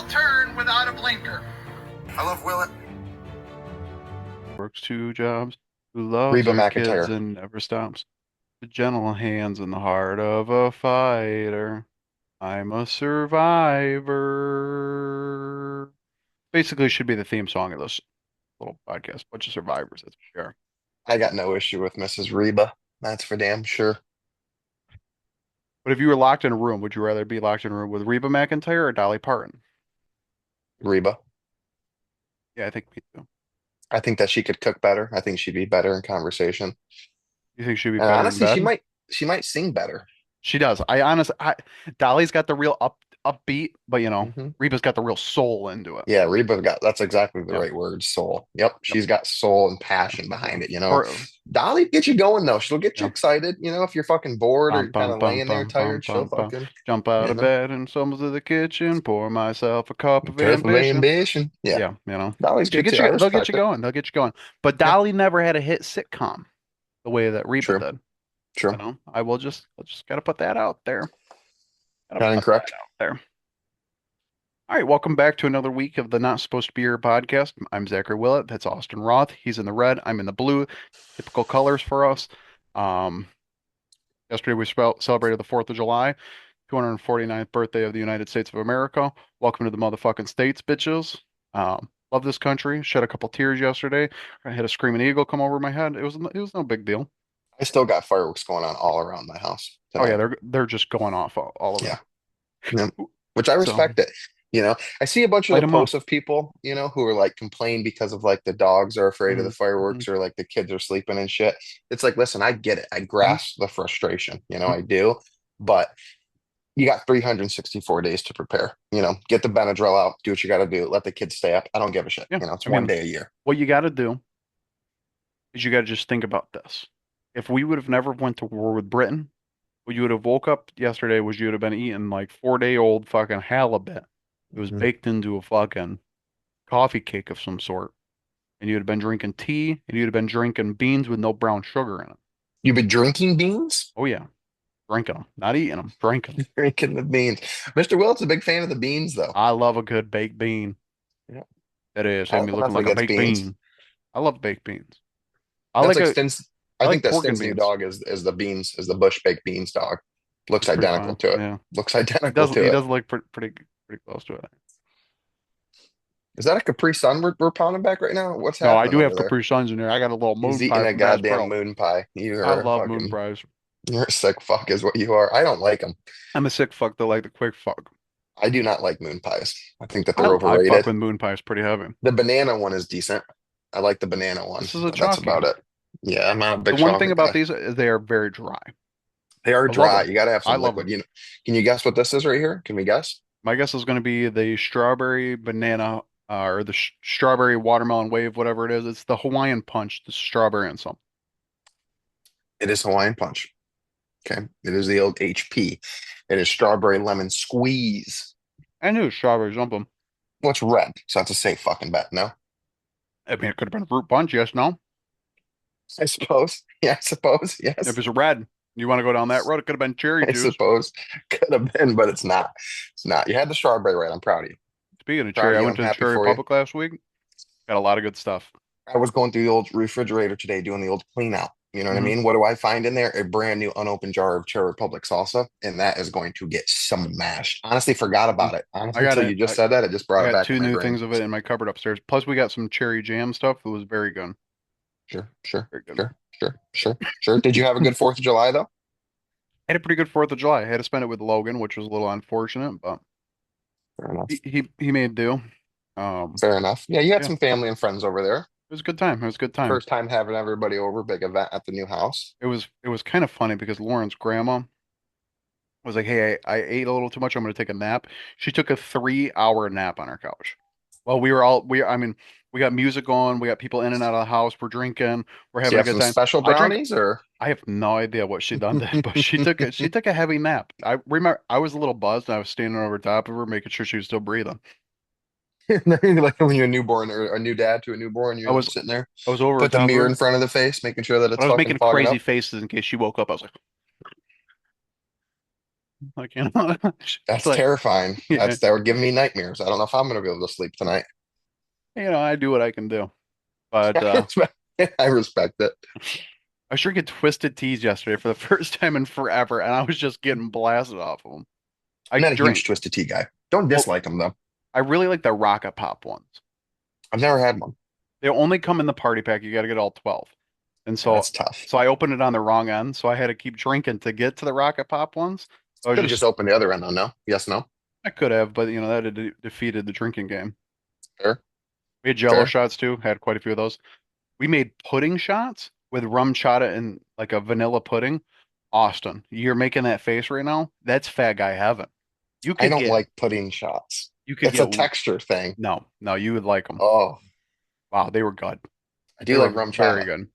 will turn without a blinker. I love Willet. Works 2 jobs, who loves Reba her kids McEntire. and never stops. The gentle hands in the heart of a fighter. I'm a survivor. Basically, should be the theme song of this little podcast. Bunch of survivors. That's what we are. I got no issue with Mrs. Reba. That's for damn sure. But if you were locked in a room, would you rather be locked in a room with Reba McEntire or Dolly Parton? Reba. Yeah, I think me too. I think that she could cook better. I think she'd be better in conversation. You think she'd be And better in honestly, she bed? might she might sing better. She does. Dolly's got the real upbeat, but Hmm. Reba's got the real soul into it. Yeah, Reba got that's exactly the Yep. right word, soul. Yep, Yep. she's got soul and passion Yeah. behind it, Or Dolly get you going though. She'll get you yeah. excited, if you're fucking bored or Bum you're kind bum of bum laying there bum bum tired, she'll bum bum. fucking, Jump out you of know, bed and stumble to the kitchen. Pour myself a cup of careful ambition. ambition. Yeah, Yeah, Dolly's she good gets too. I you. They'll get respect you it. going. They'll get you going. But Yeah, Dolly never had a hit sitcom the way that Reba true, did. true. I just gotta put that out there. Gotta Not put that incorrect. out there. All right, welcome back to another week of the Not Supposed to Be Here podcast. I'm Zachary Willett. That's Austin Roth. He's in the red. I'm in the blue. Typical colors for us. Um, Yesterday we celebrated the 4th of July, 249th birthday of the United States of America. Welcome to the motherfucking States, bitches. Love this country. Shed a couple tears yesterday. I had a screaming eagle come over my head. It was no big deal. I still got fireworks going on all around my house Oh yeah, tonight. they're just going off all Yeah. over. Yeah. Which I So respect it. I see a bunch of light the them up. posts of people, who are like complain because of like the dogs are afraid of the Mm-hmm. fireworks or like the kids are sleeping and shit. It's like, listen, I get it. I grasp the frustration, I do. But you got 364 days to prepare. Get the Benadryl out, do what you got to do. Let the kids stay up. I don't give a shit. Yeah, It's I one mean, day a year. what you got to do is you got to just think about this. If we would have never went to war with Britain, what you would have woke up yesterday was you would have been eating like 4-day-old fucking halibut. It was Mhm. baked into a fucking coffee cake of some sort. And you'd have been drinking tea and you'd have been drinking beans with no brown sugar in it. You've been drinking beans? Oh yeah, drinking them, not eating them, drinking them. Drinking the beans. Mr. Willet's a big fan of the beans, though. I love a good baked bean. Yeah. It is. I Have don't me know looking nothing like a against baked beans. bean. I love baked beans. I That's like like a Stin's. I I think like that pork and Stin's new beans. dog is the beans, is the Bush baked beans dog. Looks He's pretty identical fun. to it. Yeah. Looks He identical does to he it. does look pretty close to it. Is that a Capri Sun we're pounding back right now? What's No, I happening do over have there? Capri Suns in there. I got a little He's moon eating pie a from Bass goddamn Pro. moon pie. I love moon pies. You're a sick fuck, is what you are. I don't like them. I'm a sick fuck that like the quick fuck. I do not like moon pies. I think that they're I fuck overrated. with moon pies pretty heavy. The banana one is decent. I like the banana one, This is a but that's about chalky. it. Yeah, I'm not a The big one thing chocolate about guy. these is they are very dry. They are I love dry. them. You got to have I some love liquid. them. Can you guess what this is right here? Can we guess? My guess is going to be the strawberry banana or the strawberry watermelon wave, whatever it is. It's the Hawaiian punch, the strawberry and some. It is Hawaiian Punch. Okay. It is the old HP. It is strawberry lemon squeeze. I knew strawberry something. Well, it's red, so that's a safe fucking bet, no? I mean, it could have been a fruit punch. Yes, no. I suppose. Yeah, I suppose. If Yes. it's red, you want to go down that road, it could have been cherry I juice. suppose. Could have been, but it's not. It's not. You had the strawberry right. I'm proud of you. Speaking of Proud cherry, of I you. went I'm to the happy Cherry for you. Republic last week. Got a lot of good stuff. I was going through the old refrigerator today doing the old clean out. You know what I Hmm. mean? What do I find in there? A brand new unopened jar of Cherry Republic salsa, and that is going to get smashed. Honestly, forgot about it. I Honestly, got until it. you just said that, it just I brought it got back to two my new brain. things of it in my cupboard upstairs. Plus, we got some cherry jam stuff. It was very good. Sure, sure, Very good. sure, sure, sure, sure. Did you have a good 4th of July though? Had a pretty good 4th of July. I had to spend it with Logan, which was a little unfortunate, but Fair enough. he made do. Um, Fair enough. Yeah, you had yeah, some family and friends over there. it was a good time. It was a good time. First time having everybody over, big event at the new house. It was kind of funny because Lauren's grandma was like, "Hey, I ate a little too much. I'm going to take a nap." She took a 3-hour nap on our couch. Well, I mean, we got music on. We got people in and out of the house. We're drinking. We're So you having a have good some time. special I drink. brownies or I have no idea what she done then, but she took a heavy nap. I remember I was a little buzzed and I was standing over top of her, making sure she was still breathing. like when you're a newborn or a new dad to a newborn, I you're was sitting there, I was over put the top of mirror in her, front of the face, making sure that but it's I was fucking making fogging crazy up. faces in case she woke up. I was like, Like, you know, it's That's like, terrifying. yeah, That would give me nightmares. I don't know if I'm gonna be able to sleep tonight. I do what I can do. But I respect it. I was drinking Twisted Teas yesterday for the first time in forever, and I was just getting blasted off of them. I'm I not a huge drink. Twisted Tea guy. Don't Well, dislike them though. I really like the Rocket Pop ones. I've never had one. They only come in the party pack. You got to get all 12. And Yeah, that's tough. so I opened it on the wrong end, so I had to keep drinking to get to the Rocket Pop ones. I was Could have just just opened the other end though. No. Yes. No. I could have, but that had defeated the drinking game. Fair. We had Jello Fair. shots too. Had quite a few of those. We made pudding shots with rum chata and like a vanilla pudding. Austin, you're making that face right now. That's fat guy heaven. You I could don't get like pudding shots. you could It's get a texture thing. no, you would like them. Oh, Wow, they were good. I They do were like rum very chata, good.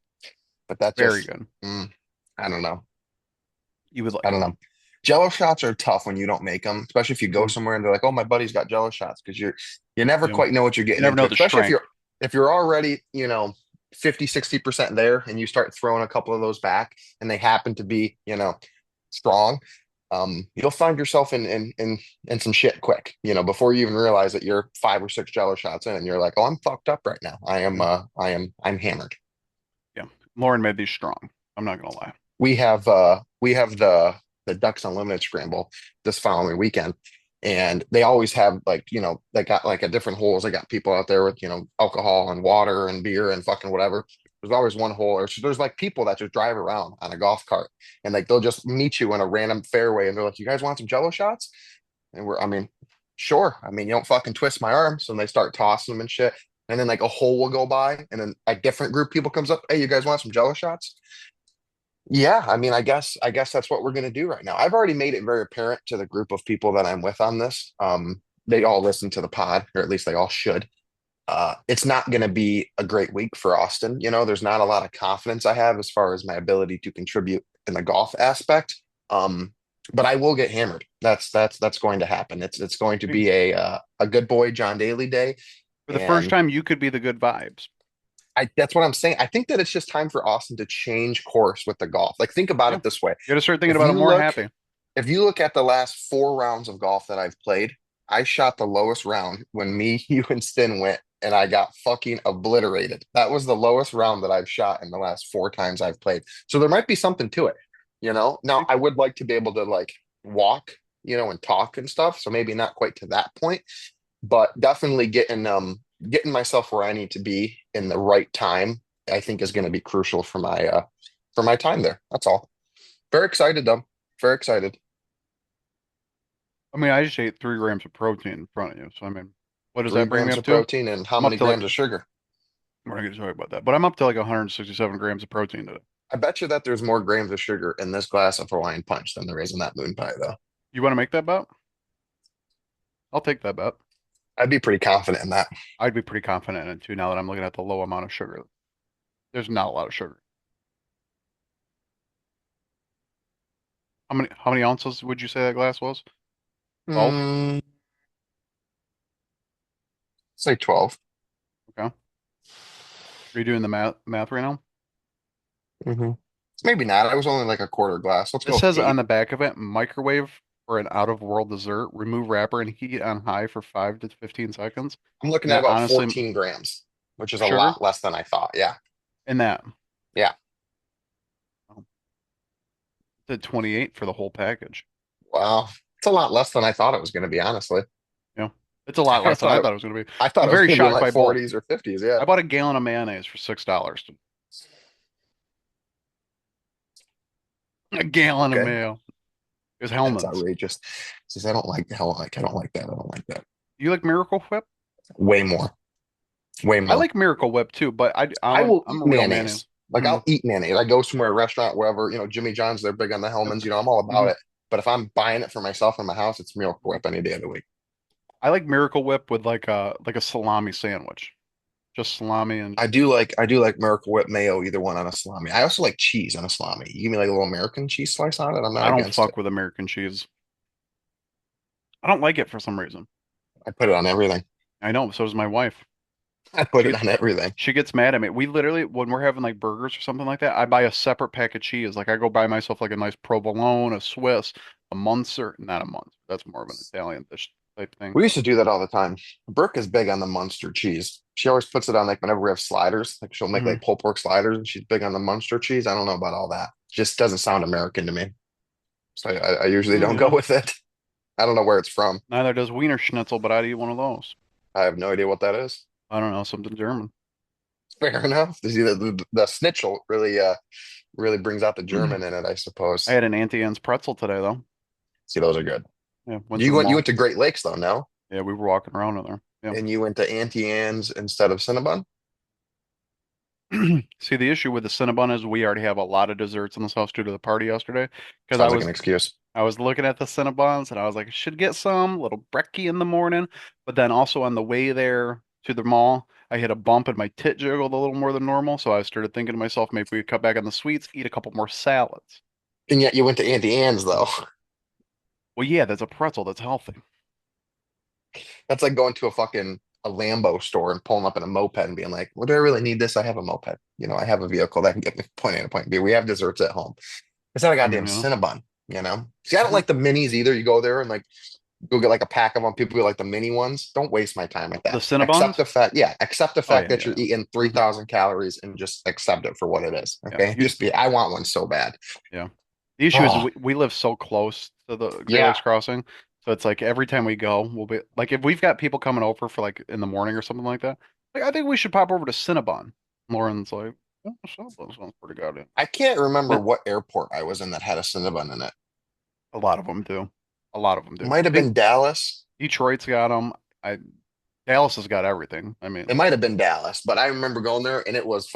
but that Very just, good. mm, I don't know. You would I like don't them. know. Jello shots are tough when you don't make them, especially if you go Mhm. somewhere and they're like, "Oh, my buddy's got Jello shots," because you never You quite know what you're you getting never into, know the especially strength. if you're already 50, 60% there and you start throwing a couple of those back and they happen to be strong. You'll find yourself in some shit quick, before you even realize that you're 5 or 6 Jello shots in and you're like, "Oh, I'm fucked up right now. Yeah. I'm hammered." Yeah. Lauren made these strong. I'm not gonna lie. We have the Ducks Unlimited Scramble this following weekend, and they always have, like, they got like a different holes. They got people out there with alcohol and water and beer and fucking whatever. There's always one hole, or so there's like people that just drive around on a golf cart and like they'll just meet you in a random fairway and they're like, "You guys want some Jello shots?" And I mean, sure. I mean, you don't fucking twist my arms. And they start tossing them and shit. And then like a hole will go by, and then a different group of people comes up. "Hey, you guys want some Jello shots?" Yeah, I mean, I guess that's what we're gonna do right now. I've already made it very apparent to the group of people that I'm with on this. They all listen to the pod, or at least they all should. It's not gonna be a great week for Austin. There's not a lot of confidence I have as far as my ability to contribute in the golf aspect. Um, but I will get hammered. That's going to happen. It's going to be a good boy John Daly day, For the first and time, you could be the good vibes. that's what I'm saying. I think that it's just time for Austin to change course with the golf. Like, think about Yeah. it this way. You gotta start thinking If about it you more look, happy. if you look at the last 4 rounds of golf that I've played, I shot the lowest round when me, you, and Stin went, and I got fucking obliterated. That was the lowest round that I've shot in the last 4 times I've played. So there might be something to it. Now I would like to be able to like walk, and talk and stuff. So maybe not quite to that point, but definitely getting myself where I need to be in the right time, I think is going to be crucial for my time there. That's all. Very excited though. Very excited. I mean, I just ate 3 grams of protein in front of you. So I mean, what does Three that bring me grams up of to? protein and how I'm up many to like grams of sugar? we're not gonna talk about that, but I'm up to like 167 grams of protein today. I bet you that there's more grams of sugar in this glass of Hawaiian punch than there is in that moon pie, though. You want to make that bet? I'll take that bet. I'd be pretty confident in that. I'd be pretty confident in it too now that I'm looking at the low amount of sugar. There's not a lot of sugar. How many ounces would you say that glass was? 12? Mm, say 12. Okay. Are you doing the math right now? Hmm. Maybe not. I was only like a quarter glass. Let's go This with says on 8. the back of it, microwave for an out-of-world dessert. Remove wrapper and heat on high for 5 to 15 seconds. I'm looking at That about honestly, 14 grams, which is a sugar lot less than I thought. Yeah. in that. Yeah. Oh, did 28 for the whole package. Wow. It's a lot less than I thought it was going to be, honestly. Yeah. It's a lot I less than I thought it, thought it was going to be. I thought I'm it was very going to be in shocked like by both. 40s or 50s. Yeah. I bought a gallon of mayonnaise for $6. A gallon of Okay. mayo. It was That's Hellman's. outrageous. Says, I don't like hell. Like, I don't like that. I don't like that. You like Miracle Whip? Way more. Way I more. like Miracle Whip too, but I will I'm eat a real mayonnaise. mayonnaise. Like, Mm, I'll eat mayonnaise. I go somewhere, a restaurant, wherever, Jimmy John's, they're big on the yep. Hellman's, I'm all about Mhm. it. But if I'm buying it for myself in my house, it's Miracle Whip any day of the week. I like Miracle Whip with like a salami sandwich. Just salami and I do like Miracle Whip mayo, either one on a salami. I also like cheese on a salami. You give me like a little American cheese slice on it, I'm not I don't against it. fuck with American cheese. I don't like it for some reason. I put it on everything. I know, so does my wife. I put She it gets on everything. she gets mad at me. We literally, when we're having like burgers or something like that, I buy a separate pack of cheese. Like I go buy myself like a nice provolone, a Swiss, a Munster, not a Munster. That's more of an Italian dish type thing. We used to do that all the time. Brooke is big on the Munster cheese. She always puts it on like whenever we have sliders. Like she'll make Mhm. like pulled pork sliders, and she's big on the Munster cheese. I don't know about all that. Just doesn't sound American to me. So I usually Oh don't go yeah. with it. I don't know where it's from. Neither does Wiener Schnitzel, but I'd eat one of those. I have no idea what that is. I don't know, something German. Fair enough. See, the schnitzel really brings out the German in it, I I suppose. had an Auntie Anne's pretzel today though. See, those are good. Yeah, went to the You mall. went to Great Lakes though, no? Yeah, we were walking around in there. Yeah. And you went to Auntie Anne's instead of Cinnabon? See, the issue with the Cinnabon is we already have a lot of desserts in this house due to the party yesterday. Because Sounds like an excuse. I was looking at the Cinnabons and I was like, I should get some little brekkie in the morning. But then also on the way there to the mall, I hit a bump and my tit jiggled a little more than normal. So I started thinking to myself, maybe we cut back on the sweets, eat a couple more salads. And yet you went to Auntie Anne's though. Well, yeah, that's a pretzel that's healthy. That's like going to a Lambo store and pulling up in a moped and being like, "Well, do I really need this? I have a moped. I have a vehicle that can get me from point A to point B. We have desserts at home. It's not a goddamn Yeah. Cinnabon, you know? See, I don't like the minis either. You go there and like go get like a pack of them. People get like the mini ones. Don't waste my time with The that. Cinnabons? Accept the Oh, fact yeah, that you're yeah. eating Mhm. 3,000 calories and just accept it for what it is. Yeah. Okay. I want one so bad. Yeah. The issue is Oh, we live so close to the Great yeah. Lakes crossing. So it's like every time we go, we'll be like if we've got people coming over for like in the morning or something like that, like I think we should pop over to Cinnabon. Lauren's like, oh, Cinnabon sounds pretty good. I can't remember But what airport I was in that had a Cinnabon in it. a lot of them do. A lot of them do. Might I have think been Dallas. Detroit's got them. I Dallas has got everything. I It mean, might have been Dallas, but I remember going there and it was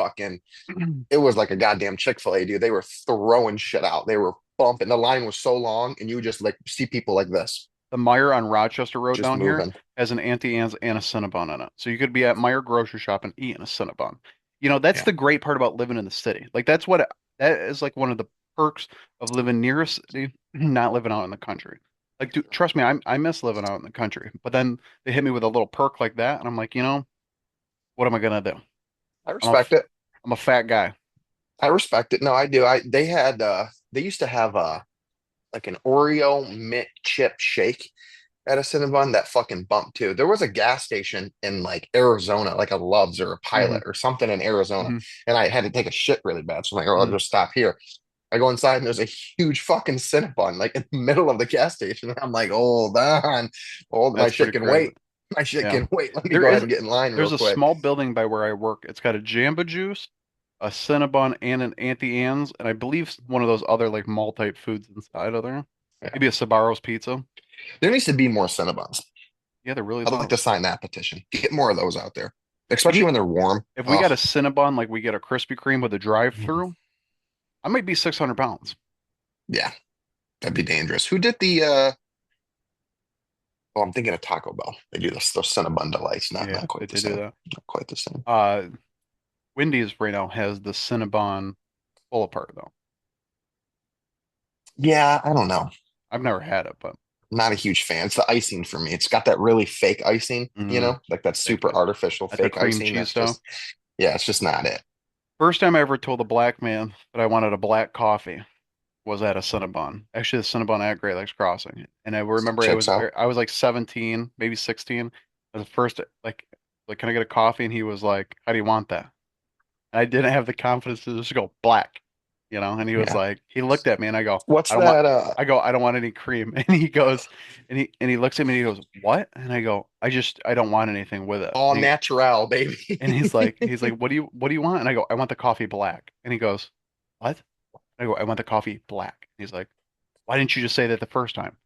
like a goddamn Chick-fil-A, dude. They were throwing shit out. They were bumping. The line was so long, and you would just like see people like this, the Meyer on Rochester Road just down here moving. has an Auntie Anne's and a Cinnabon in it. So you could be at Meyer grocery shop and eating a Cinnabon. That's Yeah. the great part about living in the city. Like that is like one of the perks of living near a city, not living out in the country. Like, dude, trust me, I miss living out in the country. But then they hit me with a little perk like that, and I'm like, what am I gonna do? I I'm a respect it. I'm a fat guy. I respect it. No, I do. They used to have like an Oreo mint chip shake at a Cinnabon that fucking bumped too. There was a gas station in like Arizona, like a Love's or a Hmm. Pilot or something in Arizona, Hmm. and I had to take a shit really bad. So I'm like, oh, I'll Hmm. just stop here. I go inside and there's a huge fucking Cinnabon like in the middle of the gas station. I'm like, hold on, hold my That's shit pretty can crazy. wait. My shit Yeah. can wait. Let me There go ahead is and get in line real there's a quick. small building by where I work. It's got a Jamba Juice, a Cinnabon, and an Auntie Anne's, and I believe one of those other like mall type foods inside of there. Yeah. Maybe a Sabaro's pizza. There needs to be more Cinnabons. Yeah, there really I'd like to does. sign that petition. Get more of those out there, We especially need when they're warm. if we got a Oh, Cinnabon like we get a Krispy Kreme with a drive-through, I might be 600 pounds. yeah, that'd be dangerous. Who did the oh, I'm thinking of Taco Bell. They do those Cinnabon delights, Yeah, not they quite the did do same. that. Not quite the same. Uh, Wendy's right now has the Cinnabon pull apart though. Yeah, I don't know. I've never had it, but Not a huge fan. It's the icing for me. It's got that really fake icing, mm, like that fake super artificial at the fake cream icing. cheese That's stuff. just, yeah, it's just not it. First time I ever told a black man that I wanted a black coffee was at a Cinnabon. Actually, the Cinnabon at Great Lakes Crossing. And I remember Checks out. I was like 17, maybe 16. As the first like can I get a coffee? And he was like, how do you want that? And I didn't have the confidence to just go black, And he was Yeah. like, he looked at me and I go, What's I don't want that? I don't want any cream. And he goes and he looks at me and he goes, what? And I go, I don't want anything with it. All natural, baby. And he's like, what do you want? And I go, I want the coffee black. And he goes, what? I go, I want the coffee black. He's like, why didn't you just say that the first time?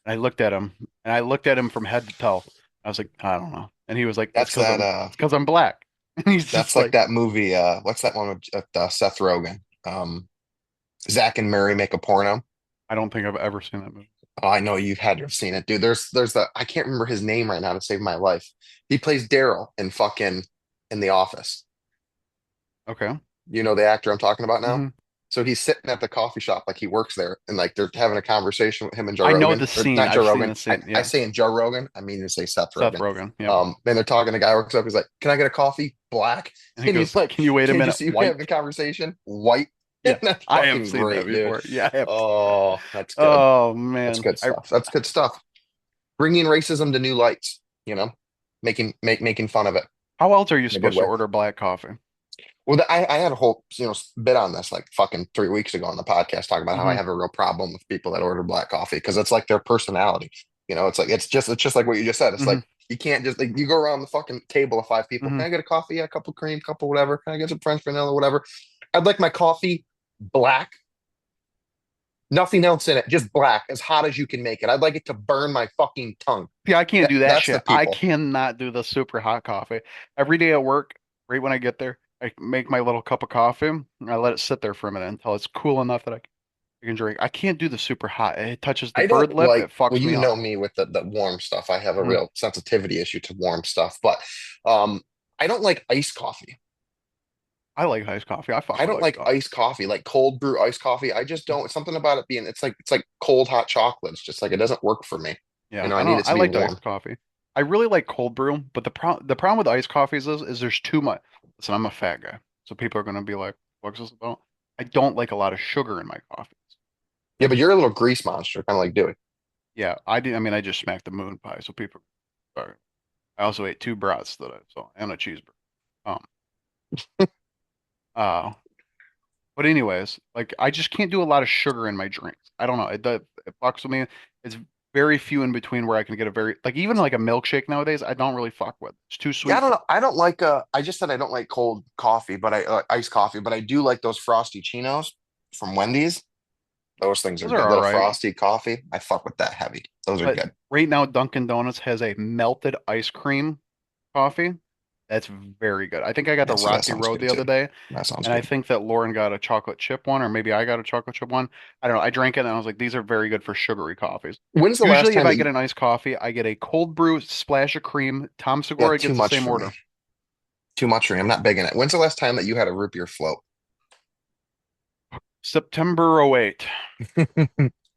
And I looked at him from head to toe. I was like, I don't know. And he was like, That's that. it's because I'm black. And he's That's just like like, that movie. What's that one with Seth Rogen? Zach and Mary make a porno. I don't think I've ever seen that movie. Oh, I know you've had to have seen it, dude. There's the I can't remember his name right now to save my life. He plays Daryl in The Office. Okay. You know the actor I'm talking about now? Hmm. So he's sitting at the coffee shop like he works there, and like they're having a conversation with him and Joe I know Rogan, the or scene. not Joe I've seen Rogan. the I, scene. I Yeah. say in Joe Rogan, I mean to say Seth Seth Rogen. Rogen. Yep. And they're talking. The guy walks up. He's like, "Can I get a coffee, black?" And he And he's goes, like, can you wait a "Can't you minute? see we have White. the conversation, white?" Yeah, That's I have fucking seen that great, dude. before. Yeah, I have. Oh, that's good. Oh That's man, good stuff. That's good stuff. Bringing racism to new lights, making fun of it how else are you in a good supposed to way. order black coffee? Well, I had a whole bit on this like fucking 3 weeks ago on the podcast talking about how I Hmm. have a real problem with people that order black coffee because it's like their personality. It's like it's just like what you just said. It's Hmm. like you can't just like you go around the fucking table of 5 people. Hmm. Can I get a coffee? Yeah, a couple cream, couple whatever. Can I get some French vanilla, whatever? I'd like my coffee black, nothing else in it, just black, as hot as you can make it. I'd like it to burn my fucking tongue. Yeah, I can't do that That's the shit. I people. cannot do the super hot coffee. Every day at work, right when I get there, I make my little cup of coffee and I let it sit there for a minute until it's cool enough that I can drink. I can't do the super hot. It touches the I don't bird lip. like, It well, fucks me you know up. me with the warm stuff. I have a Mhm. real sensitivity issue to warm stuff, but um, I don't like iced coffee. I like iced coffee. I fuck I with don't iced like coffee. iced coffee, like cold brew iced coffee. I just don't. Something about it being, it's like cold hot chocolate. It's just like it doesn't work for me. Yeah, I I need don't. it I to be liked warm. iced coffee. I really like cold brew, but the problem with iced coffees is there's too much. Listen, I'm a fat guy, so people are gonna be like, "What's this about?" I don't like a lot of sugar in my coffees. Yeah, but you're a little grease monster, kind of like Dewey. Yeah, I do. I mean, I just smacked the moon pie, so people. Sorry. I also ate two brats today, so and a cheeseburger. Um. Uh. But anyways, like I just can't do a lot of sugar in my drinks. I don't know. It fucks with me. It's very few in between where I can get a very like even like a milkshake nowadays. I don't really fuck with. It's too Yeah, I sweet don't for. know. I don't like. I just said I don't like cold coffee, but I iced coffee, but I do like those frosty chinos from Wendy's. Those things are Those are good. all Little right. frosty coffee. I fuck with that heavy. Those are But good. right now, Dunkin' Donuts has a melted ice cream coffee. That's very good. I think I got the Yeah, see, that Rocky sounds Road good the other too. day, That sounds and I good. think that Lauren got a chocolate chip one, or maybe I got a chocolate chip one. I don't know. I drank it and I was like, these are very good for sugary coffees. When's the last Usually, if time I that get you? an iced coffee, I get a cold brew, splash of cream. Tom Yeah, Segura too gets the much same for me. order. Too much for me. I'm not big in it. When's the last time that you had a root beer float? September '08.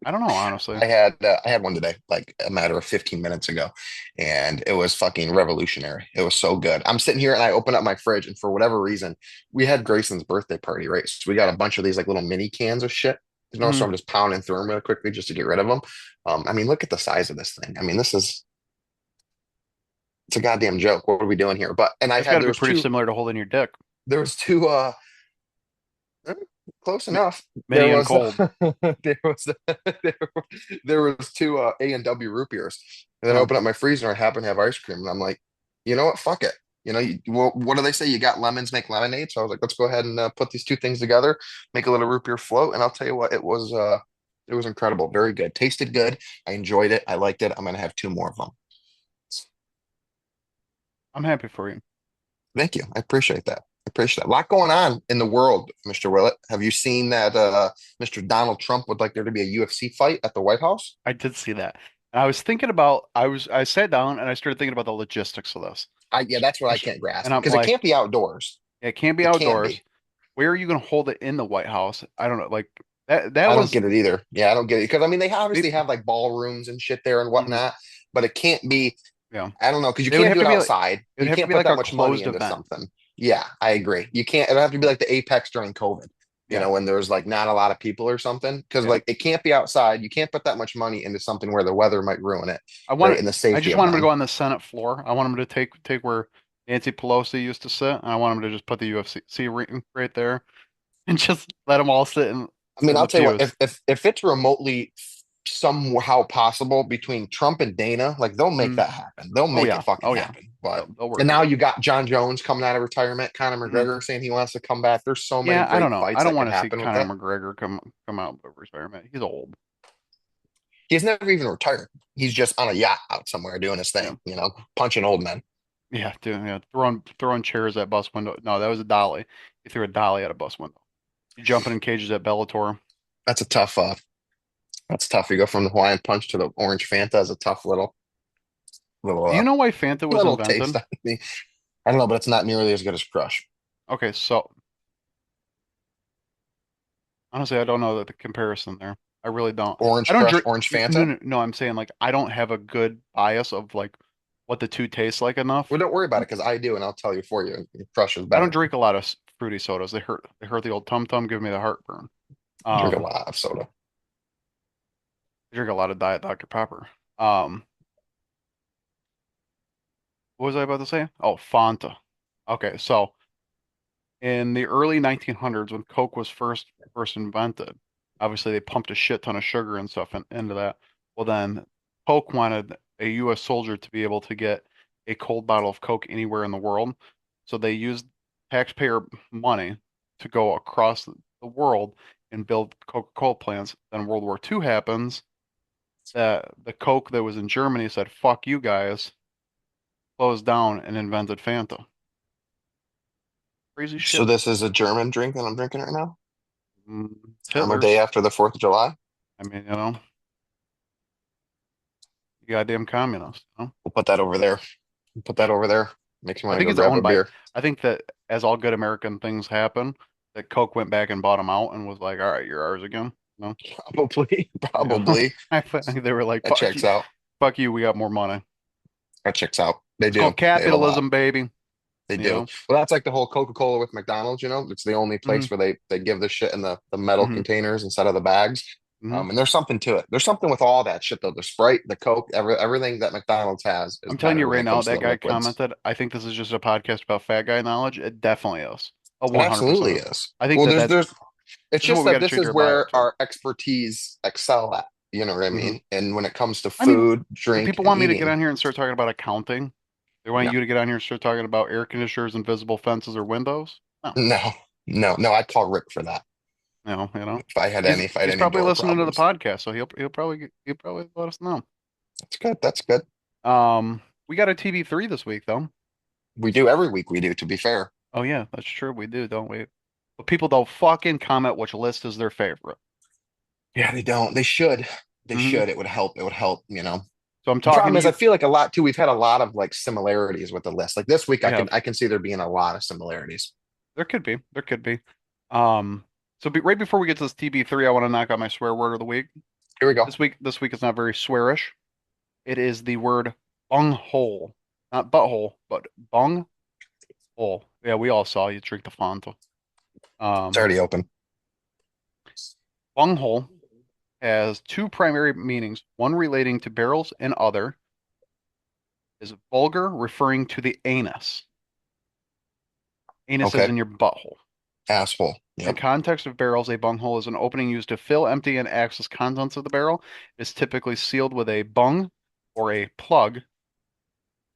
I don't know, honestly. I had one today, like a matter of 15 minutes ago, and it was fucking revolutionary. It was so good. I'm sitting here and I open up my fridge, and for whatever reason, we had Grayson's birthday party, right? So we got a bunch of these like little mini cans of shit. So Hmm. I'm just pounding through them real quickly just to get rid of them. I mean, look at the size of this thing. I mean, it's a goddamn joke. What are we doing here? But and I That's got had to be pretty similar to holding your dick. there was two Eh, close Mi- enough. There Mini and was cold. there was there, there was two A&W root beers. And then I Oh, opened up my freezer and I happened to have ice cream. And I'm like, you know what? Fuck it. Well, what do they say? You got lemons, make lemonade. So I was like, let's go ahead and put these two things together, make a little root beer float. And I'll tell you what, it was incredible. Very good. Tasted good. I enjoyed it. I liked it. I'm gonna have two more of them. I'm happy for you. Thank you. I appreciate that. I appreciate that. A lot going on in the world, Mr. Willett. Have you seen that Mr. Donald Trump would like there to be a UFC fight at the White House? I did see that. And I was thinking about, I sat down and I started thinking about the logistics of this. Yeah, that's what I I st- can't And grasp I'm because it like, can't be outdoors. it can't be It can't outdoors. be. Where are you going to hold it in the White House? I don't know. Like that I don't was, get it either. Yeah, I don't get it because I mean they obviously maybe, have like ballrooms and shit there and mhm, whatnot, but it can't be. yeah. I don't know because you It would can't have do to it be like, outside. it would You have to can't be put like that a much money closed into event. something. Yeah, I agree. You can't. It'll have to be like the Apex during COVID. Yeah. When there's like not a lot of people or something because Yeah. like it can't be outside. You can't put that much money into something where the weather might ruin it, I right? want, And the I safety just of want him to them. go on the Senate floor. I want him to take where Nancy Pelosi used to sit, and I want him to just put the UFC ring right there and just let them all I mean, sit in I'll the tell you what, pews. if it's remotely somehow possible between Trump and Dana, like they'll make Mm. that happen. They'll Oh make it yeah. fucking Oh yeah. happen. But They'll and work it now out. you got John Jones coming out of retirement, Conor Mhm. McGregor saying he wants to come back. There's so many Yeah, I don't great know. I fights don't that want could to see happen with Conor that. McGregor come out of retirement. He's old. He's never even retired. He's just on a yacht out somewhere doing his Yeah. thing, punching old men. Yeah, dude, yeah. Throwing chairs at bus window. No, that was a dolly. He threw a dolly at a bus window. You jumping in cages at Bellator. That's a tough that's tough. You go from the Hawaiian punch to the orange Fanta as a tough little Do you know why Fanta was little taste invented? on me. I don't know, but it's not nearly as good as Crush. Okay, so honestly, I don't know the comparison there. I really don't. I Orange don't Crush, drink. orange No, Fanta. no, no. I'm saying like I don't have a good bias of like what the two taste like enough. Well, don't worry about it because I do, and I'll tell you for you. Crush is I don't better. drink a lot of fruity sodas. They hurt. They hurt the old tum tum. Give me the heartburn. Drink a Um, lot of soda. I drink a lot of Diet Dr. Pepper. What was I about to say? Oh, Fanta. Okay, so in the early 1900s, when Coke was first invented, obviously they pumped a shit ton of sugar and stuff into that. Well, then Coke wanted a U.S. soldier to be able to get a cold bottle of Coke anywhere in the world, so they used taxpayer money to go across the world and build Coca-Cola plants. Then World War II happens. That the Coke that was in Germany said, "Fuck you guys," closed down and invented Fanta. Crazy So shit. this is a German drink that I'm drinking right now. It's On the day Hitler's. after the 4th of July. I mean, you goddamn communist. We'll put that over there. Put that over there. Makes me I want to think go it's grab a owned by. beer. I think that as all good American things happen, that Coke went back and bought them out and was like, "All right, you're ours again." No, Probably, yeah. probably. I think they were like, That checks out. fuck you, we got more money." That checks out. They It's do. called They have a lot. capitalism, baby. They You do. know. Well, that's like the whole Coca-Cola with McDonald's, you know, it's the only Hmm. place where they give the shit in the metal Hmm. containers instead of the bags. Hmm. And there's something to it. There's something with all that shit though. The Sprite, the Coke, everything that McDonald's has is I'm telling you better when right it now, comes to that the guy liquids. commented, "I think this is just a podcast about fat guy knowledge." It definitely is. A It 100% absolutely is. is. I think Well, that there's that's there's it's this is what just we got that to this change is our bio where to. our expertise excel at. You know what I Hmm. mean? And when it comes to I mean, food, do drink, people and want me to get eating, on here and start talking about accounting? They want no, you to get on here and start talking about air conditioners, invisible fences, or windows? No, no, no. I'd call Rick for that if I had he's any if I had he's any probably door listening to the problems. podcast, so he'll probably let us know. That's good. That's good. We got a TV3 this week though. We do every week. We do. To be fair. Oh yeah, that's true. We do, don't we? But people don't fucking comment which list is their favorite. Yeah, they don't. They should. They Hmm. should. It would help. It would help, So I'm The talking problem to is I you. feel like a lot too, we've had a lot of like similarities with the list. Like this week We I can have. I can see there being a lot of similarities. There could be. There could be. Um, right before we get to this TB3, I want to knock out my swear word of the week. Here we go. This week is not very swearish. It is the word bunghole. Not butthole, but bunghole. Yeah, we all saw you drink the Fanta. It's Um, already open. bunghole has two primary meanings, one relating to barrels and other is vulgar, referring to the anus. Anus is Okay. in your butthole. Asshole. In Yep. context of barrels, a bunghole is an opening used to fill, empty, and access contents of the barrel. It is typically sealed with a bung or a plug.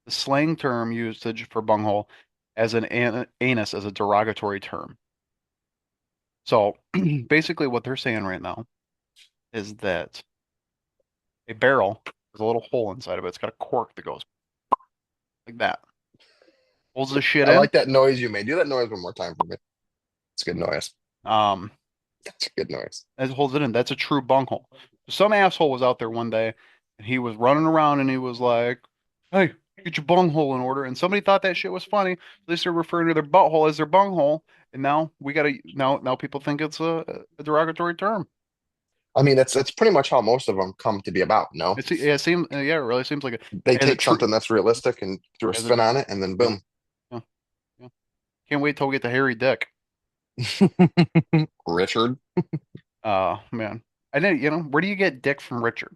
The slang term usage for bunghole as anus as a derogatory term. So basically, what they're saying right now is that a barrel has a little hole inside of it. It's got a cork that goes like that, holds the shit I in. like that noise you made. Do that noise one more time for me. It's a good noise. Um, That's a good noise. as it holds it in. That's a true bunghole. Some asshole was out there one day and he was running around and he was like, "Hey, get your bunghole in order." And somebody thought that shit was funny. So they started referring to their butthole as their bunghole. And now we gotta now people think it's a derogatory term. I mean, that's pretty much how most of them come to be about, no? It seems yeah, it really seems like it. They As a take true something that's realistic and throw a as a spin on it, and then yeah, boom. yeah, yeah. Can't wait till we get to hairy dick. Richard. Oh man. I know, where do you get dick from Richard?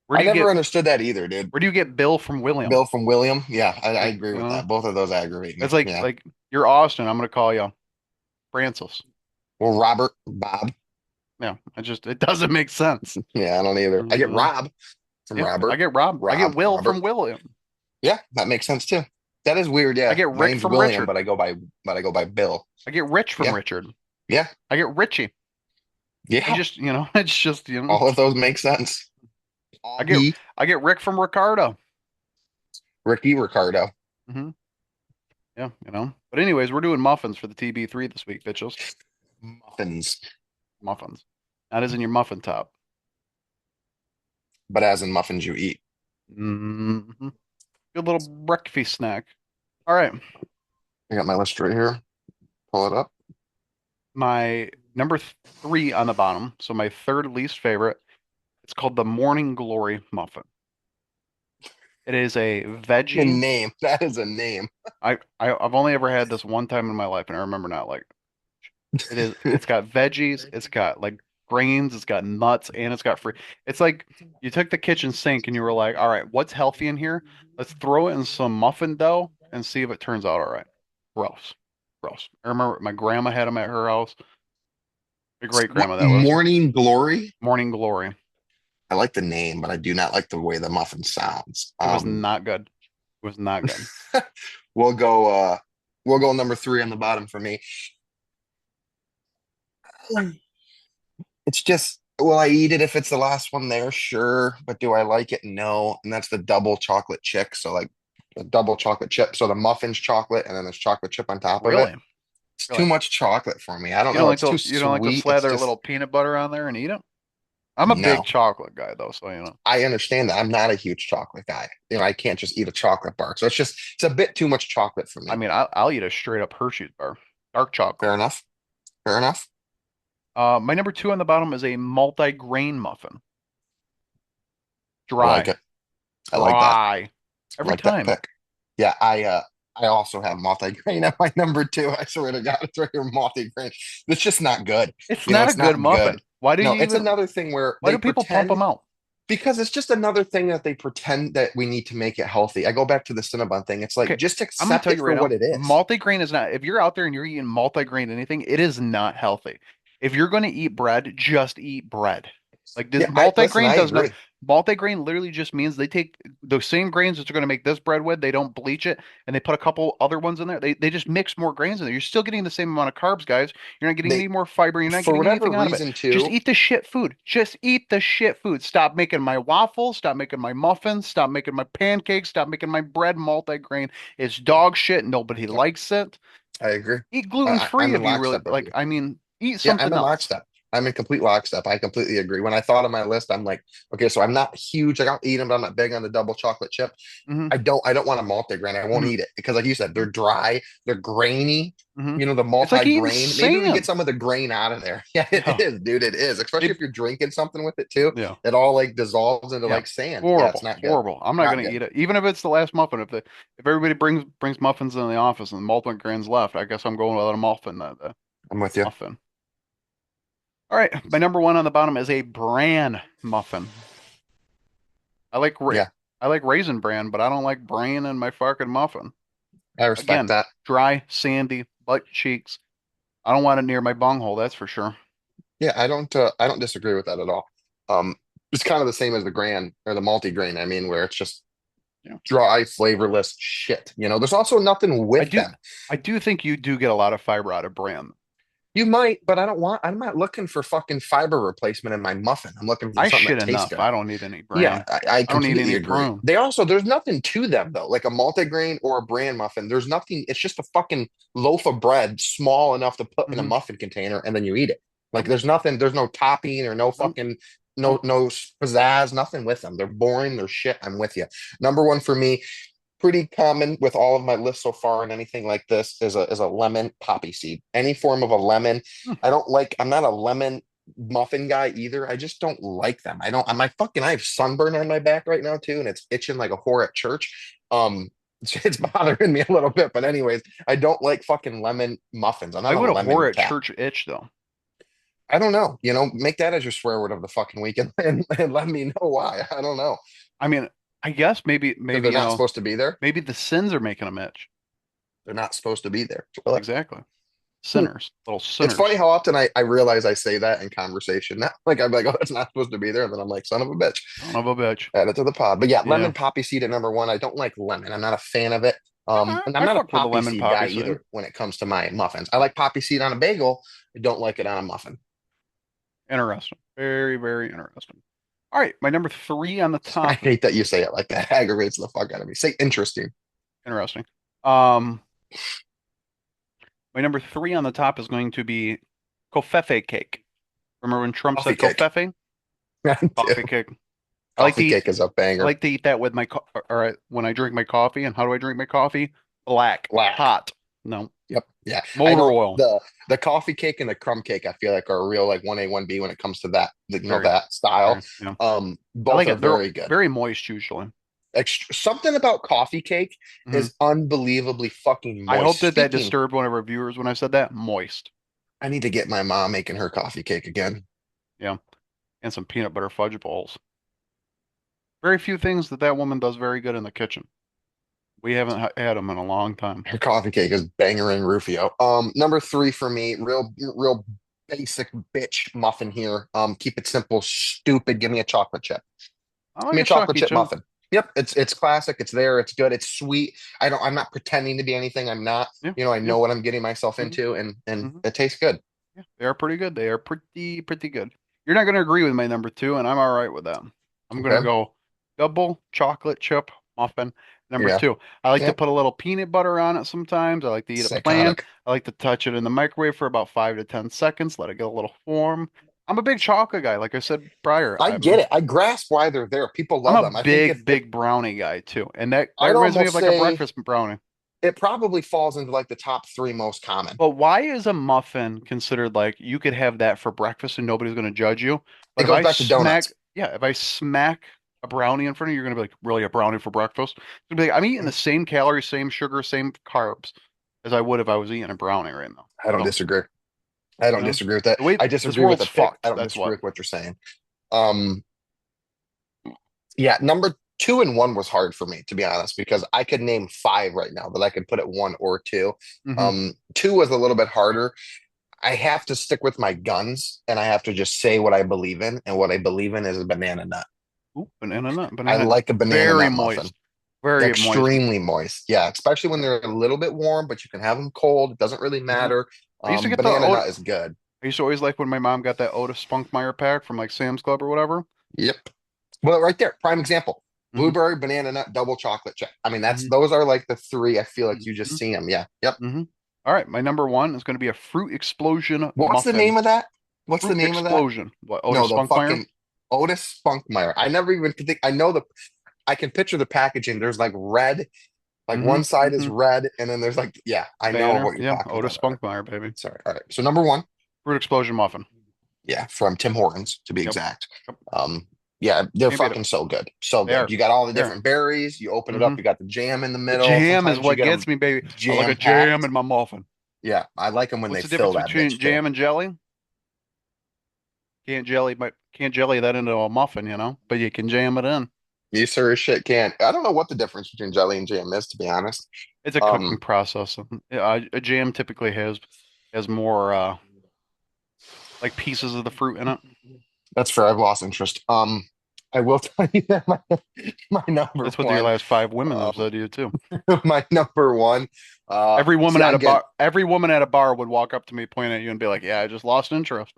Where I do you never get understood that either, dude. where do you get Bill from William? Bill from William. Yeah, I Like, agree with that. Both of those aggravate me. it's like Yeah. like you're Austin, I'm gonna call you Francis. Well, Robert, Bob. Yeah, it doesn't make sense. Yeah, I don't either. I You get know? Rob from Yeah, I Robert. get Rob. I get Will Robert. from William. Yeah, that makes sense too. That is weird. I Yeah, get my Rick name's from William, Richard. but I go by Bill. I get Rich from Yeah, Richard. yeah, I get Richie. yeah. It's just, All of those make sense. I get Augie, I get Rick from Ricardo. Ricky, Ricardo, Hmm. Yeah, But anyways, we're doing muffins for the TB3 this week, bitches. muffins, Muffins. That is in your muffin top. but as in muffins you eat. Hmm. Good little breakfast snack. All right. I got my list right here. Pull it up. My number three on the bottom. So my third least favorite. It's called the Morning Glory muffin. It is a A veggie. name. That is a name. I've only ever had this one time in my life, and I remember not like it is. It's got veggies. It's got like grains. It's got nuts, and it's got fruit. It's like you took the kitchen sink and you were like, all right, what's healthy in here? Let's throw it in some muffin dough and see if it turns out all right. Gross, gross. I remember my grandma had them at her house. My great What grandma, that was Morning Glory? morning glory. I like the name, but I do not like the way the muffin sounds. It was not good. It was not good. We'll go we'll go number three on the bottom for me. It's just, will I eat it if it's the last one there? Sure. But do I like it? No. And that's the double chocolate chick. So like a double chocolate chip. So the muffin's chocolate and then there's chocolate chip on top of it. Really, It's too really. much chocolate for me. I don't You don't know. like It's too to sweet. It's slather a just little peanut butter on there and eat it? I'm a big no. chocolate guy though, so you know. I understand that. I'm not a huge chocolate guy. I can't just eat a chocolate bar. So it's a bit too much chocolate for I me. mean, I'll eat a straight up Hershey's bar, dark chocolate. Fair enough. Fair enough. My number two on the bottom is a multi-grain muffin. I like Dry, it. I like that. dry, I every like that time. pick. Yeah, I also have multi-grain at my number two. I swear to God, it's right here, multi-grain. It's just not good. It's not a It's good not muffin. good. Why do No, you it's even? another thing where Why they do people pump pretend them out? because it's just another thing that they pretend that we need to make it healthy. I go back to the Cinnabon thing. It's like Okay, just I'm gonna accept tell it you for right what now, it is. multi-grain is not. If you're out there and you're eating multi-grain anything, it is not healthy. If you're gonna eat bread, just eat bread. Like this Yeah, I listen, multi-grain I does not. agree. Multi-grain literally just means they take the same grains that you're gonna make this bread with, they don't bleach it, and they put a couple other ones in there. They just mix more grains in there. You're still getting the same amount of carbs, guys. You're not getting They any more fiber. You're not for getting whatever anything out of it. reason Just too, eat the shit food. Just eat the shit food. Stop making my waffles. Stop making my muffins. Stop making my pancakes. Stop making my bread multi-grain. It's dog shit. Nobody likes it. I agree. Eat gluten free I'm in if you really lockstep with like. you. I mean, eat Yeah, I'm something in else. lockstep. I'm in complete lockstep. I completely agree. When I thought of my list, I'm like, okay, so I'm not huge. I don't eat them, but I'm not big on the double chocolate chip. Hmm. I don't want a multi-grain. I won't Hmm. eat it because like you said, they're dry, they're grainy. Hmm. The It's like eating multi-grain. Maybe we get sand. some of the grain out of there. Yeah, it Yeah. is, dude. It is. Especially They, if you're drinking something with it too. yeah. It all like dissolves into Yeah. like sand. Yeah, it's Horrible. not good. Horrible. I'm not Not gonna good. eat it. Even if it's the last muffin. If everybody brings muffins in the office and multi-grains left, I guess I'm going with a muffin. The I'm with you. muffin. All right. My number one on the bottom is a bran muffin. I like ra Yeah, I like raisin bran, but I don't like bran in my fucking muffin. I respect Again, that. dry, sandy, butt cheeks. I don't want it near my bunghole, that's for sure. Yeah, I don't disagree with that at all. It's kind of the same as the grain or the multi-grain, I mean, where it's just Yeah. dry, flavorless shit. There's also nothing I with do them. I do think you do get a lot of fiber out of bran. You might, but I'm not looking for fucking fiber replacement in my muffin. I'm looking for I something shit that tastes enough. good. I don't need any Yeah, bran. I I don't need completely any agree. prune. There's nothing to them though, like a multigrain or a bran muffin. There's nothing, it's just a fucking loaf of bread small enough to put in a Hmm. muffin container and then you eat it. Like Nope. there's nothing, there's no topping or no Nope. fucking, Nope. no pizzazz, nothing with them. They're boring, they're shit. I'm with you. Number one for me, pretty common with all of my lists so far and anything like this is a lemon poppy seed. Any form of a lemon. Hmm. I'm not a lemon muffin guy either. I just don't like them. I have sunburn on my back right now too, and it's itching like a whore at church. It's bothering me a little bit, but anyways, I don't like fucking lemon muffins. I'm Why not a would a lemon whore at cat. church itch though? I don't know. Make that as your swear word of the fucking weekend and let me know why. I don't know. I mean, I guess Because maybe they're not supposed to be there. maybe the sins are making them itch. They're not supposed to be there. Really. Exactly. Hmm. Sinners, little It's funny sinners. how often I realize I say that in conversation now. Like I'm like, oh, it's not supposed to be there. And then I'm like, son of a bitch. Son of a bitch. Add it to the pod. But yeah, Yeah. lemon poppy seed at number one. I don't like lemon. I'm not a fan of it. Okay. And I'm I not a fuck with the poppy lemon seed poppy guy seed. either when it comes to my muffins. I like poppy seed on a bagel. I don't like it on a muffin. Interesting. Very, very interesting. All right, my number three on the I top. hate that you say it like that. It aggravates the fuck out of me. Say interesting. Interesting. Um, my number three on the top is going to be covfefe cake. Remember when Trump Coffee said cake. covfefe? I do. Coffee cake. I like to Coffee eat. cake is a I banger. like to eat that with my or when I drink my coffee. And how do I drink my coffee? Black, Black. hot. No, Yep. Yeah. I motor don't oil. the coffee cake and the crumb cake I feel like are a real like 1A, 1B when it comes to that, Very, that style. very. Yeah, I Both like are it. They're very good. very moist usually. Something about coffee cake Mhm. is unbelievably fucking I hope moist. that Speaking, disturbed one of our viewers when I said that. Moist. I need to get my mom making her coffee cake again. Yeah. And some peanut butter fudge balls. Very few things that woman does very good in the kitchen. We haven't had them in a long time. Her coffee cake is banger and Rufio. Number three for me, real basic bitch muffin here. Keep it simple, stupid. Give me a chocolate chip. I Give like me a a chocolate chalky chip chip. muffin. Yep, it's classic. It's there. It's good. It's sweet. I'm not pretending to be anything. I'm not. Yeah, I yeah. know what I'm getting myself hmm into, and hmm it tastes good. Yeah, they are pretty good. They are pretty good. You're not going to agree with my number two, and I'm all right with that. I'm going to Okay. go double chocolate chip muffin. Number Yeah. two, I like to Yep. put a little peanut butter on it sometimes. I like to eat it plain. Psychotic. I like to touch it in the microwave for about 5 to 10 seconds, let it get a little warm. I'm a big chocolate guy, like I said prior. I get it. I grasp why they're there. People I'm love a them. I think if big brownie guy too, and that I'd reminds me of almost like a say breakfast brownie. it probably falls into like the top three most common. But why is a muffin considered like you could have that for breakfast and nobody's going to judge you? It But goes back to donuts. if I smack a brownie in front of you, you're going to be like, really a brownie for breakfast? It's gonna be like, I'm eating the same calories, same sugar, same carbs as I would if I was eating a brownie right now. I don't So, disagree. I you don't know, disagree with that. the way I this disagree with world's the pick. I fucked, don't that's disagree what. with what you're saying. Um, yeah, number two and one was hard for me, to be honest, because I could name five right now that I could put at one or two. hmm Two was a little bit harder. I have to stick with my guns and I have to just say what I believe in. And what I believe in is a banana nut. Ooh, banana nut, I banana nut. like a banana Very nut muffin. moist, very moist. Extremely moist. Yeah, especially when they're a little bit warm, but you can have them cold. It doesn't really hmm matter. I used to get the Banana Oat. nut is good. I used to always like when my mom got that Otis Spunkmeyer pack from like Sam's Club or whatever. Yep. Well, right there, prime example. hmm Blueberry, banana nut, double chocolate chip. I mean, hmm those are like the three. I feel like you just hmm see them. Yeah. Yep. hmm All right, my number one is going to be a fruit explosion What's the muffin. name of that? What's the Fruit name of that? explosion. What, No, Otis the Spunkmeyer? fucking Otis Spunkmeyer. I never even could think. I know I can picture the packaging. There's like red, like one side is hmm red, and then there's like, yeah, I know Banner. what you're Yeah, talking Otis about. All right. Spunkmeyer, baby. Sorry. All right. So number one, Fruit explosion muffin. yeah, from Tim Hortons to be Yep. exact. Yep. Yeah, they're Can't beat it. fucking so good. So They good. are. You got all the They are. different berries. You open it up, hmm you got the jam in the The middle. jam is Sometimes you what get gets them me, baby. I like a jam jam packed. in my muffin. Yeah, I like them when What's they the fill difference that between bitch too. jam and jelly? Can't jelly that into a muffin, but you can jam it in. You sure as shit can't. I don't know what the difference between jelly and jam is, to be honest. It's a cooking Um, process. A jam typically has more like pieces of the fruit in it. that's fair. I've lost interest. I will tell you that my number That's what your one, last five women have um, said to you too. my number one. See, again, Every woman at a bar would walk up to me, point at you, and be like, "Yeah, I just lost interest."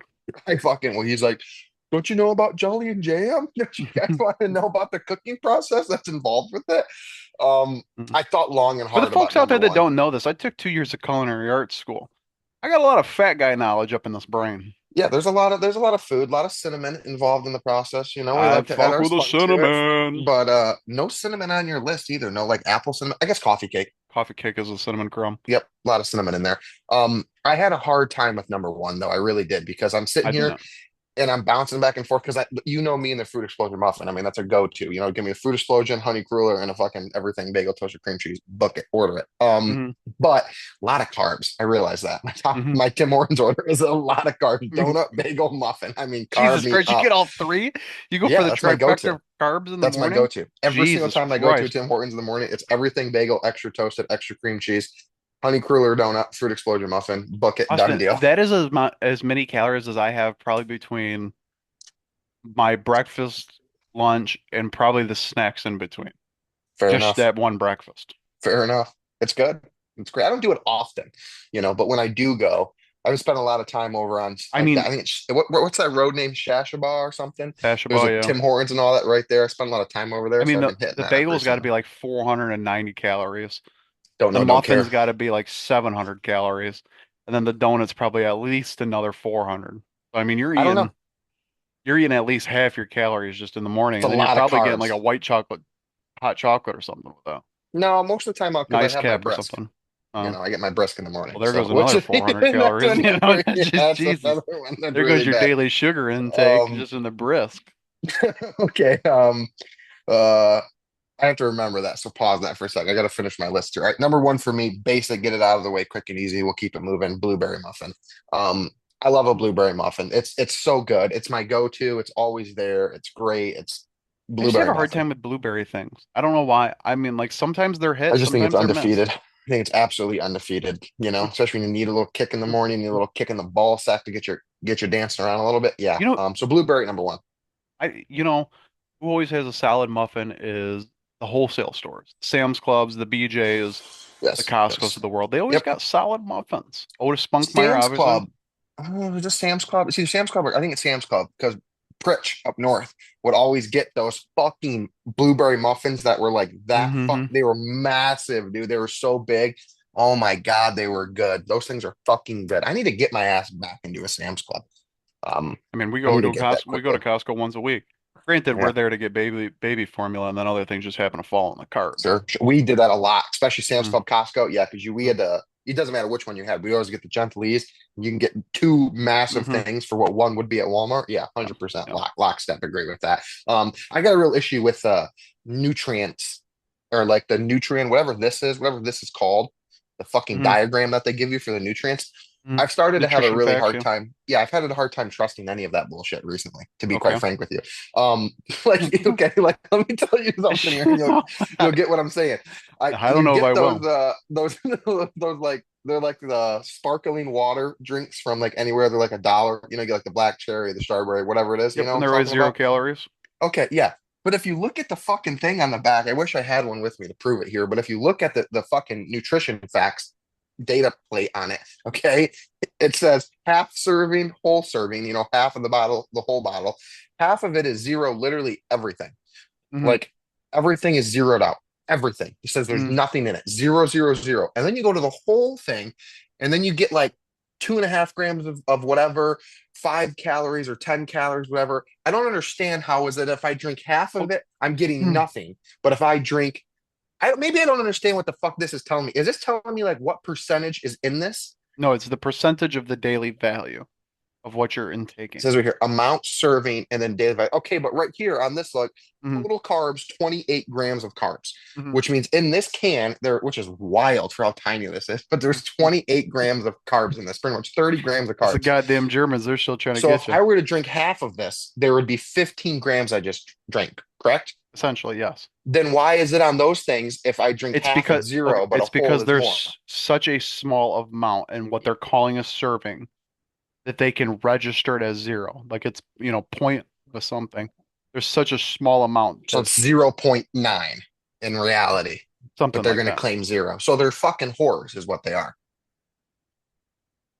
I fucking, well, he's like, don't you know about jelly and jam? Don't you guys want to know about the cooking process that's involved with it? Mhm. I thought long and For the hard about folks out number there that one. don't know this, I took 2 years of culinary arts school. I got a lot of fat guy knowledge up in this brain. Yeah, there's a lot of food, a lot of cinnamon involved in the process. We I like to add fuck our with the spunk to it. cinnamon. But no cinnamon on your list either. No like apple cinnamon. I guess coffee cake. Coffee cake is a cinnamon crumb. Yep, a lot of cinnamon in there. I had a hard time with number one though. I really did because I'm sitting I here didn't. and I'm bouncing back and forth because me and the fruit explosion muffin. I mean, that's a go-to. Give me a fruit explosion, honey cruller, and a fucking everything bagel toasted cream cheese. Book it, order it. hmm But a lot of carbs. I realize that. hmm My Tim Hortons order is a lot of carbs. Donut, bagel, muffin. I mean, carb Jesus me Christ, you up. get all three? You go for Yeah, the that's my trifecta go-to. of carbs in the That's my morning? go-to. Every single Jesus time I go to a Christ. Tim Hortons in the morning, it's everything bagel, extra toasted, extra cream cheese, honey cruller donut, fruit explosion muffin, book it, done Austin, deal. that is as many calories as I have probably between my breakfast, lunch, and probably the snacks in between. Fair Just enough. that one breakfast. Fair enough. It's good. It's great. I don't do it often, but when I do go, I've spent a lot of time over on I like that. mean, I think what's that road name? Shashaba or something? There's Tashabah, a yeah. Tim Hortons and all that right there. I spend a lot of time over I there, so mean, I've the, been hitting the that up bagel's got to recently. be like 490 calories. Don't The know, don't muffin's care. got to be like 700 calories. And then the donut's probably at least another 400. So, I mean, I don't know. you're eating at least half your calories just in the morning, It's a and then you're lot of probably getting like carbs. a hot chocolate or something with that. No, most of the time out because I Nice have my cap or brisk. something. Oh, I get my brisk in the morning. well, there So goes which another is 400 calories. yeah, Just that's Jesus. another one that's There goes really your bad. daily sugar intake Um, just in the brisk. okay. Uh, I have to remember that. So pause that for a second. I got to finish my list here. All right. Number one for me, basic, get it out of the way, quick and easy. We'll keep it moving. Blueberry muffin. I love a blueberry muffin. It's so good. It's my go-to. It's always there. It's great. It's I just have blueberry a hard muffin. time with blueberry things. I don't know why. I mean, like sometimes they're I hits, just think it's sometimes they're miss. undefeated. I think it's absolutely undefeated, especially when you need a little kick in the morning, need a little kick in the ball sack to get your dancing around a little bit. Yeah. You know, So blueberry number one. who always has a solid muffin is the wholesale stores, Sam's Clubs, the BJ's, the Yes. Costco's of Yes. the world. They always Yep. got solid muffins. Otis Spunkmeyer, Sam's obviously. Club. Oh, is it Sam's Club? It's either Sam's Club or I think it's Sam's Club because Pritch up north would always get those fucking blueberry muffins that were like that. Hmm. They were massive, dude. They were so big. Oh my God, they were good. Those things are fucking good. I need to get my ass back into a Sam's Club. Um, I mean, I need to get that We go to quickly. Costco once a week. Granted, we're Yeah. there to get baby formula, and then other things just happen to fall in the cart. Sure. We did that a lot, especially Sam's Mm-hmm. Club, Costco. Yeah, because we had to, it doesn't matter which one you had. We always get the Gentlease. You can get two massive Hmm. things for what one would be at Walmart. Yeah, 100% Yeah. lockstep agree with that. I got a real issue with nutrients or like the nutrient, whatever this is called, the fucking Hmm. diagram that they give you for the nutrients. Hmm. I've started to have a Nutrition really facts, hard yeah. time. Yeah, I've had a hard time trusting any of that bullshit recently, to be quite Okay. frank with you. Like, okay, like let me tell you something here, and you'll get what I'm saying. I don't You know if get I will. those those like they're like the sparkling water drinks from like anywhere. They're like $1. You get like the black cherry, the strawberry, whatever it is. You Yep, know what and I'm there is talking zero about? calories. Okay, yeah. But if you look at the fucking thing on the back, I wish I had one with me to prove it here. But if you look at the fucking nutrition facts data plate on it, okay, it says half serving, whole serving, half of the bottle, the whole bottle. Half of it is zero, literally everything. Hmm. Like everything is zeroed out. Everything. He says there's Hmm. nothing in it. Zero, zero, zero. And then you go to the whole thing, and then you get like 2.5 grams of whatever, 5 calories or 10 calories, whatever. I don't understand how is it if I drink half Well, of it, I'm getting hmm. nothing. But if I drink, maybe I don't understand what the fuck this is telling me. Is this telling me like what percentage is in this? No, it's the percentage of the daily value of what you're It intaking. says right here, amount serving and then daily value. Okay, but right here on this, like Hmm. total carbs, 28 grams of carbs, Hmm. which means in this can, which is wild for how tiny this is, but there's 28 grams of carbs in this, pretty much 30 grams of It's the carbs. goddamn Germans. They're still trying to So if get you. I were to drink half of this, there would be 15 grams I just drank, correct? Essentially, yes. Then why is it on those things if I drink It's half, because it's okay, zero, but a it's whole because is more? there's such a small amount in what they're calling a serving that they can register it as zero. Like it's, point of something. There's such a small amount So that it's 0.9 in reality, but something they're like going to that. claim zero. So they're fucking whores, is what they are.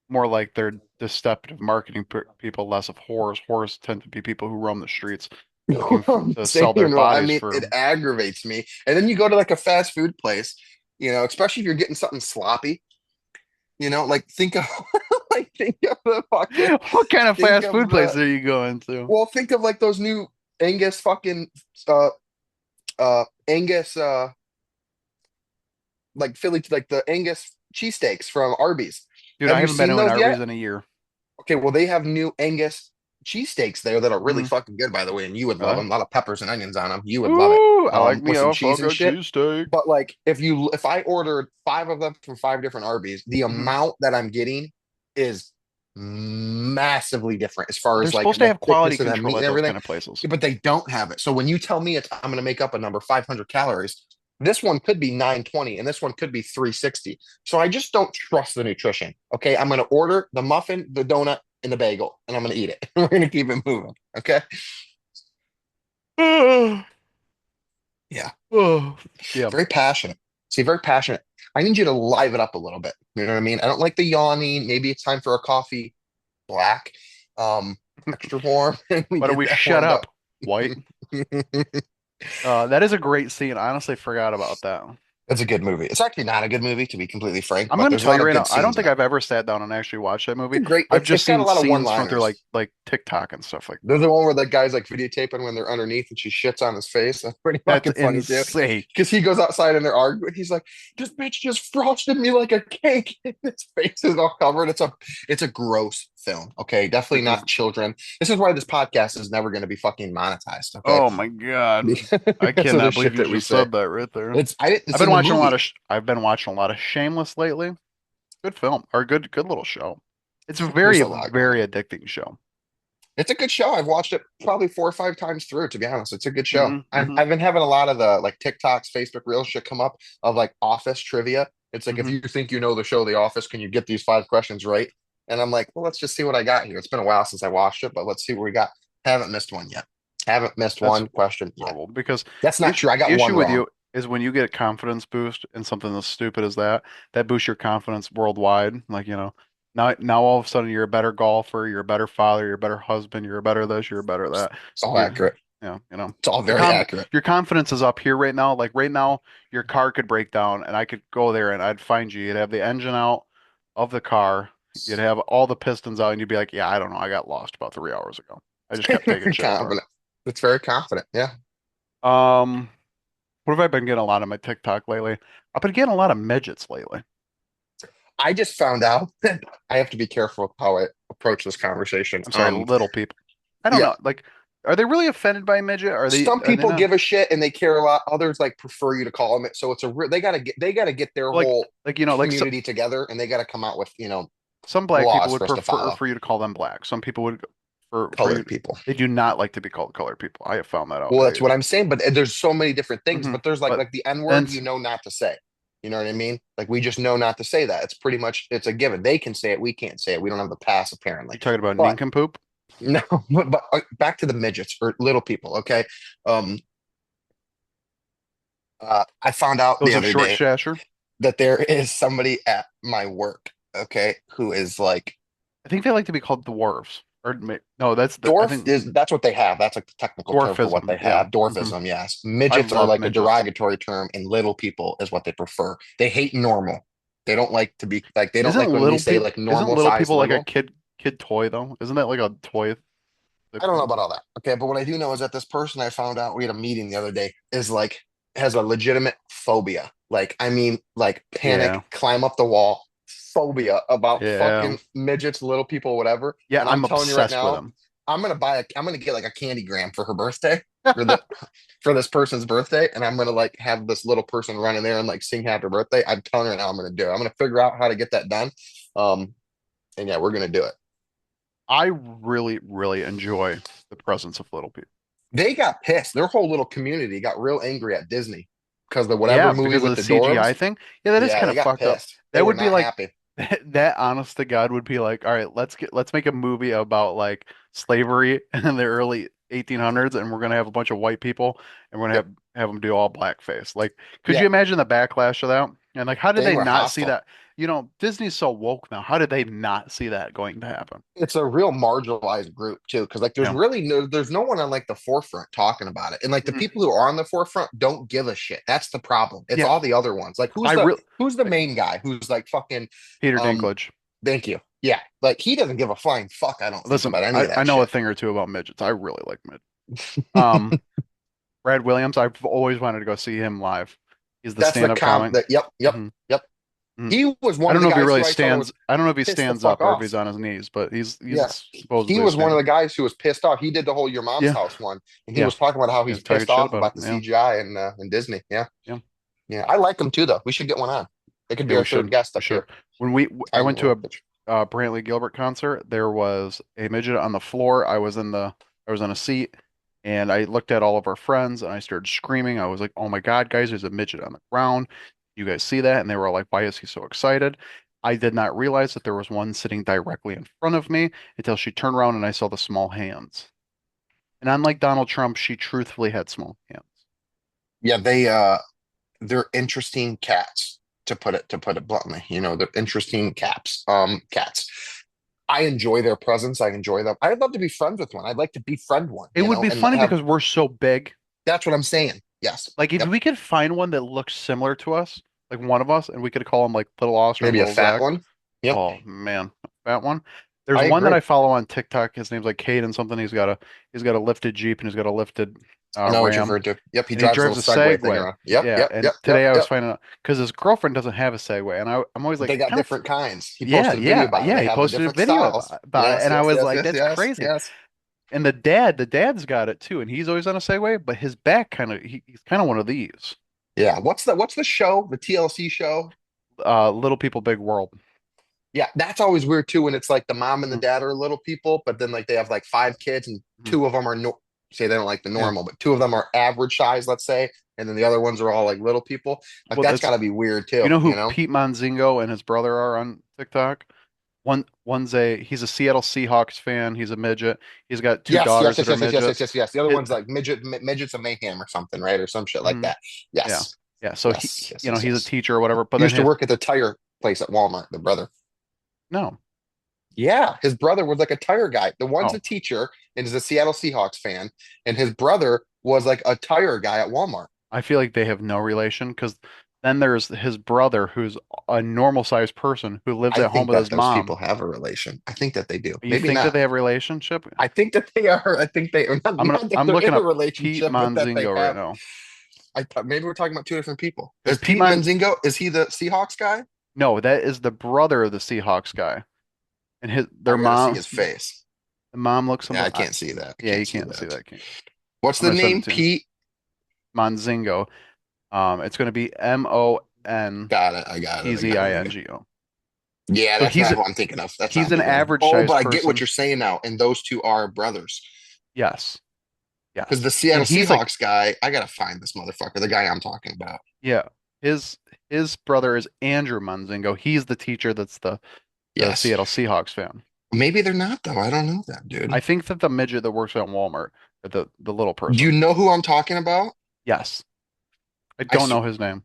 More like they're deceptive marketing people, less of whores. Whores tend to be people who roam the streets looking I'm to saying, sell their I bodies mean, for. it aggravates me. And then you go to like a fast food place, especially if you're getting something sloppy, like think of like think of the fucking What kind of think fast of food place the are you going to? well, think of like those new Angus fucking Angus like Philly like the Angus cheesesteaks from Arby's. Dude, Have I you haven't been seen to an those yet? Arby's in a year. Okay, well, they have new Angus cheesesteaks there that are really Hmm. fucking good, by the way, and you would love Really? them. A lot of peppers and onions on them. You would love it. Ooh, I like me With some a cheese and fucking shit. cheesesteak. But like, if I ordered 5 of them from 5 different Arby's, the Hmm. amount that I'm getting is massively different as far They're as like supposed to the have quality thickness of that control meat at and those everything. kind of places. But they don't have it. So when you tell me I'm going to make up a number 500 calories, this one could be 920 and this one could be 360. So I just don't trust the nutrition. Okay, I'm going to order the muffin, the donut, and the bagel, and I'm going to eat it. We're going to keep it moving. Okay. Oh, Yeah. yeah. Very passionate. See, very passionate. I need you to live it up a little bit. You know what I mean? I don't like the yawning. Maybe it's time for a coffee black, extra warm, and we Why don't get we that shut warmed up. up, White? That is a great scene. I honestly forgot about that. It's a good movie. It's actually not a good movie, to be completely frank, I'm but going to there's a tell lot you of right good now, I don't scenes in think it. I've ever sat down and actually watched that movie. It's great. I've It's just got a seen lot of scenes from through one-liners. like TikTok and stuff like There's the one where the guy's like videotaping when they're underneath and she shits on his face. That's pretty that's fucking funny too. insane. Because he goes outside and they're arguing. He's like, "This bitch just frosted me like a cake." And his face is all covered. It's a gross film. Okay, definitely Because not children. This is why this podcast is never going to be fucking monetized. Okay, oh my God, I because of the cannot believe shit you that we just say. said that right there. It's in the movie. I've been watching a lot of Shameless lately. Good film or good little show. It's a There's very, a lot going very on. addicting show. It's a good show. I've watched it probably 4 or 5 times through, to be honest. It's a good show. Hmm I've, hmm I've been having a lot of the like TikToks, Facebook Reels shit come up of like office trivia. It's like, if hmm you think you know the show The Office, can you get these 5 questions right? And I'm like, well, let's just see what I got here. It's been a while since I watched it, but let's see what we got. Haven't missed one yet. Haven't missed That's one question yet. horrible because That's the not issue, true. I the got one issue with wrong. you is when you get a confidence boost in something as stupid as that, that boosts your confidence worldwide. Like, now all of a sudden you're a better golfer, you're a better father, you're a better husband, you're a better this, you're a better that. It's all You're, accurate. It's all your very accurate. your confidence is up here right now. Like right now, your car could break down and I could go there and I'd find you. You'd have the engine out of the car. You'd have all the pistons out and you'd be like, yeah, I don't know. I got lost about 3 hours ago. I just kept taking Very shit apart. confident. It's very confident. Yeah. Um, what have I been getting a lot of my TikTok lately? I've been getting a lot of midgets lately. I just found out that I have to be careful with how I approach this conversation. I'm sorry, little people. I don't Yeah, know. Like, are they really offended by midget? some Are they people not? give a shit and they care a lot. Others like prefer you to call them it. So they gotta get their Like, whole like so, community together, and they gotta come out with some black people laws would for us to prefer follow. for you to call them black. Some people would for you. Colored people. They do not like to be called colored people. I have found that out. Well, that's what I'm saying. But there's so many different things. Hmm But there's But like the N then word, not to say. You know what I mean? Like we just know not to say that. It's pretty much it's a given. They can say it, we can't say it. We don't have the pass apparently. you're talking about But nincompoop. no, but back to the midgets or little people. Okay, um, I found out the Those are other short day shasher. that there is somebody at my work, okay, who is like I think they like to be called dwarves. No, I dwarf think is that's what they have. That's like the technical term for what dwarfism. they Yeah. have. hmm Dwarfism, yes. I Midgets are love like a midgets. derogatory term, and little people is what they prefer. They hate normal. They don't like to be like they don't like when we say like Isn't normal little size people like a little. kid toy though? Isn't that like a toy? I don't know about all that. Okay, but what I do know is that this person I found out we had a meeting the other day is like has a legitimate phobia. Like I mean, like Yeah. panic, climb up the wall, phobia about Yeah. fucking midgets, little people, whatever. Yeah, And I'm I'm telling you right obsessed with now, them. I'm gonna get like a candy gram for her birthday for the for this person's birthday, and I'm gonna like have this little person run in there and like sing happy birthday. I'm telling her right now I'm gonna do it. I'm gonna figure out how to get that done. Um, and yeah, we're gonna do it. I really, really enjoy the presence of little people. They got pissed. Their whole little community got real angry at Disney because the whatever Yeah, movie because of with the the CGI dwarves. thing. Yeah, that is Yeah, kind they of got fucked up. pissed. They That were would be not like happy. that honest to God would be like, all right, let's make a movie about like slavery in the early 1800s and we're gonna have a bunch of white people and we're gonna Yep. have them do all blackface. Like, could Yeah, you imagine the backlash of that? And like, how did they they were not see hostile. that? Disney's so woke now. How did they not see that going to happen? It's a real marginalized group too, because like Yeah. there's no one on like the forefront talking about it, and like the Mhm. people who are on the forefront don't give a shit. That's the problem. It's Yeah. all the other ones. Like I really who's the like main guy who's like fucking Peter um. Dinklage. Thank you. Yeah, like he doesn't give a flying fuck. I don't think Listen, about any of I that know a shit. thing or two about midgets. I really like midgets. Um, Brad Williams, I've always wanted to go see him live. He's the That's the stand-up comp. comic. That yep, yep, hmm yep. hmm He was I one of don't the know if he guys really who I saw that was stands. I don't know if he pissed the stands up fuck or if off. he's on his knees, but Yeah. he's He supposedly was one of standing. the guys who was pissed off. He did the whole Your Mom's Yeah, House one, and he yeah, was talking about how yeah. he's Talking pissed shit off about about him. the Yeah, CGI and Disney. Yeah. yeah, Yeah. I like him too, though. We should get one on. It could yeah. be our third guest We up should. here. When I Tiny went to little a pitch. Brantley Gilbert concert, there was a midget on the floor. I was in a seat, and I looked at all of our friends, and I started screaming. I was like, "Oh my God, guys! There's a midget on the ground. You guys see that?" And they were all like, "Why is he so excited?" I did not realize that there was one sitting directly in front of me until she turned around and I saw the small hands. And unlike Donald Trump, she truthfully had small hands. Yeah, they're interesting cats, to put it bluntly. They're interesting cats. I enjoy their presence. I enjoy them. I'd love to be friends with one. I'd like to befriend one, It would be and funny have because we're so big. that's what I'm saying. Yes. Like if Yep. we could find one that looks similar to us, like one of us, and we could call him like Little Oscar and Maybe a Little fat Zach. one. Yep. Oh man, that one. There's I one that agree. I follow on TikTok. His name's like Cade and something. He's got a lifted Jeep and he's got a lifted. I know what you're Ram, referring to. Yep, he and he drives a drives little a Segway thing Segway. around. Yep, Yeah, yep, and yep, yep, today I was yep. finding out because his girlfriend doesn't have a Segway, and I'm always But like, they got kind of, different kinds. He yeah, posted a video yeah, about it. yeah. They He have the posted a different video styles. about it, Yes, and I yes, was yes, like, yes, that's yes, crazy. yes. And the dad's got it too, and he's always on a Segway, but his back he's kind of one of these. Yeah. What's the show? The TLC show? Little People, Big World. Yeah, that's always weird too when it's like the mom and the Mhm, dad are little people, but then like they have like five kids and mhm. two of them are no say they don't like the Yeah. normal, but two of them are average size, let's say, and then the other ones are all like little people. Like Well, that's that's gotta be weird too, you know you who know? Pete Monzingo and his brother are on TikTok? He's a Seattle Seahawks fan. He's a midget. He's got two Yes, yes, daughters yes, that are yes, yes, yes, yes, midgets. yes, yes. The other His, one's like midgets of mayhem or something, right? Or some shit like mhm, that. yeah, Yes. yeah. So Yes, yes, yes, he's a yes. teacher or whatever. But He then used to his work at the tire place at Walmart, the brother. no, Yeah, his brother was like a tire guy. The one's a oh, teacher and is a Seattle Seahawks fan, and his brother was like a tire guy at Walmart. I feel like they have no relation because then there's his brother who's a normal sized person who lives I at home think with that his those mom. people have a relation. I think that they do. You Maybe think that not. they have a relationship? I think that they are. I think they are not, not that I'm they're looking in a up Pete relationship, but that they Monzingo right have. now. I thought maybe we're talking about two different people. Because Is Pete Pete Mon Menzingo? Is he the Seahawks guy? No, that is the brother of the Seahawks guy. And I gotta see his face. the mom looks Yeah, something. I can't see that. I Yeah, can't you see can't see that. that. Can you? What's I'm the gonna send it name? to you. Pete. Monzingo. It's gonna be Monpzingo. Got it. I got it. I got it. Yeah, So that's not who I'm thinking of. That's he's not an who then. average Oh, but sized I get what person. you're saying now. And those two are brothers. Yes, Because yes. the And Seattle he's like, Seahawks guy, I gotta find this motherfucker, the guy I'm talking about. yeah, his his brother is Andrew Monzingo. He's the teacher that's the Yes. Seattle Seahawks fan. Maybe they're not though. I don't know that, I dude. think that the midget that works at Walmart, the little Do you person. know who I'm talking about? Yes. I I don't s- know his name.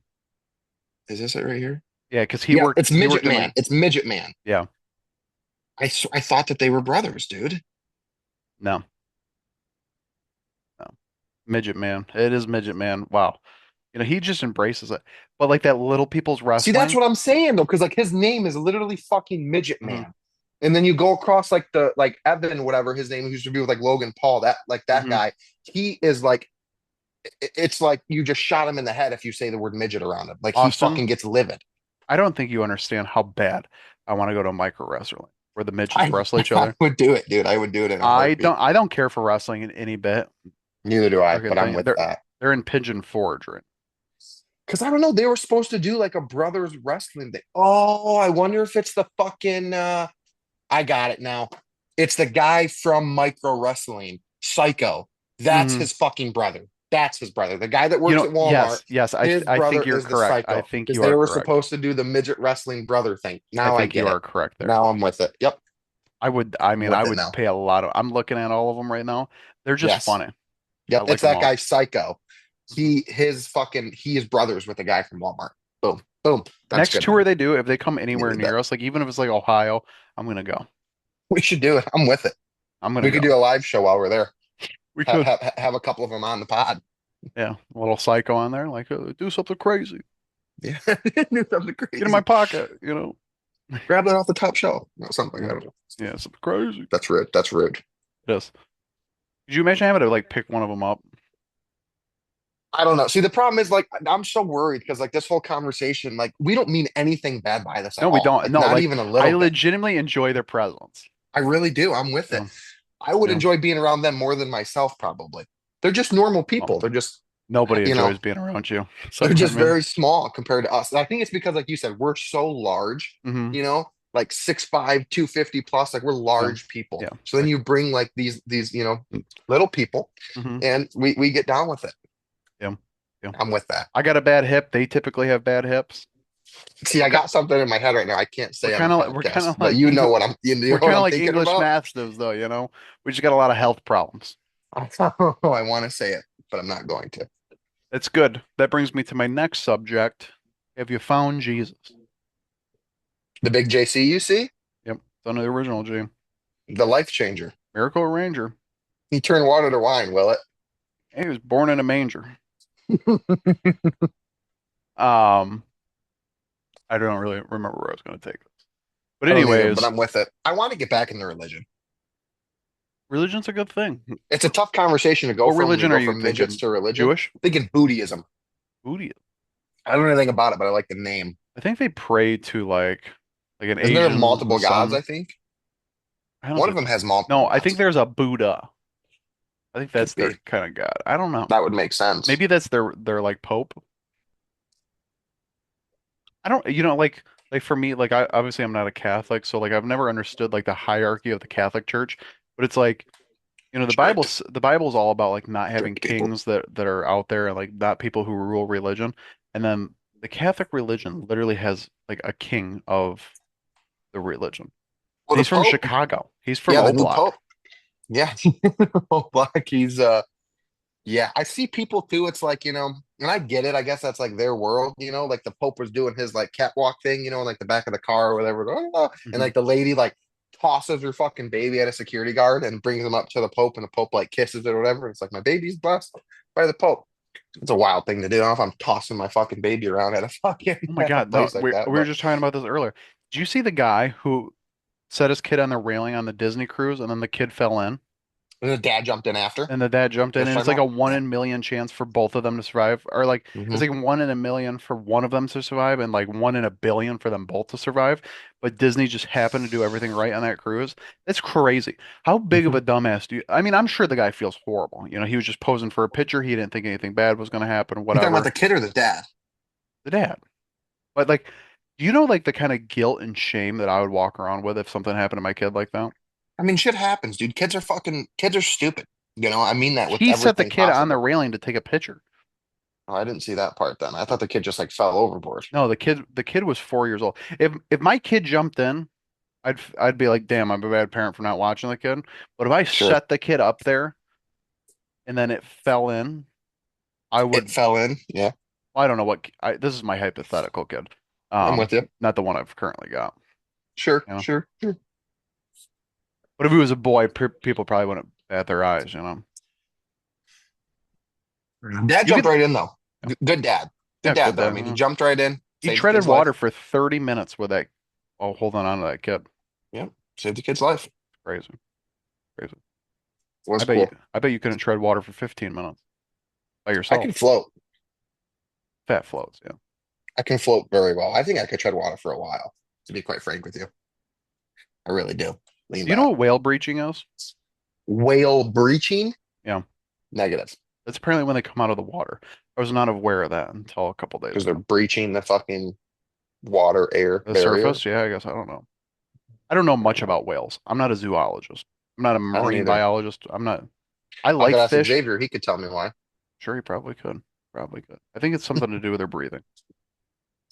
is this it right here? Yeah, because Yeah, it's he Midget worked in Man. like It's Midget Man. yeah, I thought that they were brothers, dude. no, no. Midget man. It is midget man. Wow. He just embraces it. But like that little people's See, that's wrestling. what I'm saying though, because like his name is literally fucking Midget Hmm. Man. And then you go across like the like Evan, whatever his name who used to be with like Logan Paul, that like that Hmm. guy. He is like it's like you just shot him in the head if you say the word midget around him. Like he Austin, fucking gets livid. I don't think you understand how bad I want to go to micro wrestling where the midgets I, wrestle each I other. would do it, dude. I would do it in a heartbeat. I don't care for wrestling in any bit. Neither do I, Fucking but I'm thing. with that. They're in Pigeon Forge, right? Because I don't know, they were supposed to do like a brothers wrestling thing. Oh, I wonder if it's the fucking I got it now. It's the guy from Micro Wrestling, Psycho. That's Hmm. his fucking brother. That's his brother. The guy that works at Walmart, Yes, his I brother think you're is the correct. I Psycho. think Because you they are were correct. supposed to do the midget wrestling brother thing. I Now I think get you it. are correct there. Now I'm with it. Yep. I'm I with it would now. pay a lot of, I'm looking at all of them right now. They're just Yes. funny. I Yep. like It's them that all. guy, Psycho. He is brothers with the guy from Walmart. Boom. Boom. That's Next good tour enough. they do, if they come anywhere Needed that. near us, like even if it's like Ohio, I'm gonna go. We should do it. I'm with it. I'm gonna We could go. do a live show while we're there. We could, Have a couple of them on the pod. yeah, a little psycho on there, like do something crazy. Yeah, do something Get in my crazy. pocket. Grab that off the top shelf. No, something. I Yeah, don't know. yeah, something crazy. That's rude. That's rude. It is. Could you imagine having to like pick one of them up? I don't know. See, the problem is like I'm so worried because like this whole conversation, like we don't mean anything bad by this at No, we all. don't. Like No, not like even a I little bit. legitimately enjoy their presence. I really do. I'm with it. Yeah, I would yeah. enjoy being around them more than myself, probably. They're just normal Well, people. They're just, nobody you know, enjoys being around you. So they're I just mean, very small compared to us. And I think it's because, like you said, we're so large, hmm you know, like 6'5", 250 plus, like we're yeah, large people. yeah, So then like, you bring like these, little people hmm and we get down with it. yeah, yeah. I'm with that. I got a bad hip. They typically have bad hips. See, We're I ki- got something in my head right now. I can't say on the we're kind podcast, of but like you know what you know we're what kind of I'm like thinking English about. masters, though. We just got a lot of health problems. Oh, I want to say it, but I'm not going to. It's good. That brings me to my next subject. Have you found Jesus? The big JC you see, Yep, it's on the original G. the life changer. Miracle Ranger. He turned water to wine, will it? He was born in a manger. Um, I don't really remember where I was going to take this. But I don't either, but anyways, I'm with it. I want to get back in the religion. Religion's a good thing. It's a tough conversation to go What from. We religion are go you from midgets thinking? to religion. Jewish? Thinking Buddhism. Buddhism. I don't know anything about it, but I like the name. I think they pray to like an Isn't there Asian multiple gods, sun. I think? I don't One of think them so. has multiple No, I think gods. there's a Buddha. I think Could that's their be. kind of god. I don't know. That would make sense. Maybe that's their like Pope. I don't, like for me, like I obviously I'm not a Catholic, so like I've never understood like the hierarchy of the Catholic Church, but it's like, Strict. The Bible's all about like not having Strict people. kings that are out there and like not people who rule religion. And then the Catholic religion literally has like a king of the religion. Well, And the he's from Pope. Chicago. He's from Yeah, the new O'Block. Pope. Yeah. Black. He's yeah, I see people too. It's like, and I get it. I guess that's like their world, like the Pope was doing his like catwalk thing, in like the back of the car or whatever. And Hmm. like the lady like tosses her fucking baby at a security guard and brings him up to the Pope, and the Pope like kisses it or whatever. It's like my baby's blessed by the Pope. It's a wild thing to do. I don't know if I'm tossing my fucking baby around at a fucking Oh my at a God. No, place like that, we were but just talking about this earlier. Did you see the guy who set his kid on the railing on the Disney cruise and then the kid fell in? and the dad jumped in after. And the dad jumped in, Just and it's talking like a about, one yeah. in a million chance for both of them to survive, or like it's Hmm. like 1 in a million for one of them to survive, and like 1 in a billion for them both to survive. But Disney just happened to do everything right on that cruise. It's crazy. How big of Hmm. a dumbass do you? I mean, I'm sure the guy feels horrible. He was just posing for a picture. He didn't think anything bad was going to happen, You talking about whatever. the kid or the dad? The dad. But like, do you know like the kind of guilt and shame that I would walk around with if something happened to my kid like that? I mean, shit happens, dude. Kids are stupid. I mean that with He set the everything kid on the possible. railing to take a picture. Oh, I didn't see that part then. I thought the kid just like fell overboard. No, the kid was 4 years old. If my kid jumped in, I'd be like, damn, I'm a bad parent for not watching the kid. But if I Sure. set the kid up there and then it fell in, I It would. fell in. Yeah, I don't know this is my hypothetical kid, I'm with you. not the one I've currently got. Sure, You know, sure, sure. but if he was a boy, people probably wouldn't bat their eyes. Dad You jumped could, right in though. yeah, Good dad. Good yeah, dad good though. I dad. mean, he Yeah. jumped right in, He saved the treaded kid's water life. for 30 minutes with that. Oh, holding on to that kid. Yep, saved the kid's life. Crazy, crazy. Was I bet you, cool. I bet you couldn't tread water for 15 minutes by I yourself. can float. Fat floats, yeah. I can float very well. I think I could tread water for a while, to be quite frank with you. I really do. Lean Do you know back. what whale breaching is? Whale breaching? Yeah. Negative. That's apparently when they come out of the water. I was not aware of that until a couple days Because they're ago. breaching the fucking water air The barrier. surface? Yeah, I guess I don't know. I don't know I don't much know. about whales. I'm not a zoologist. I'm not a I don't marine either. biologist. I'm not. I I like could ask fish. Xavier. He could tell me why. Sure, he probably could. Probably could. I think it's something to do with their breathing.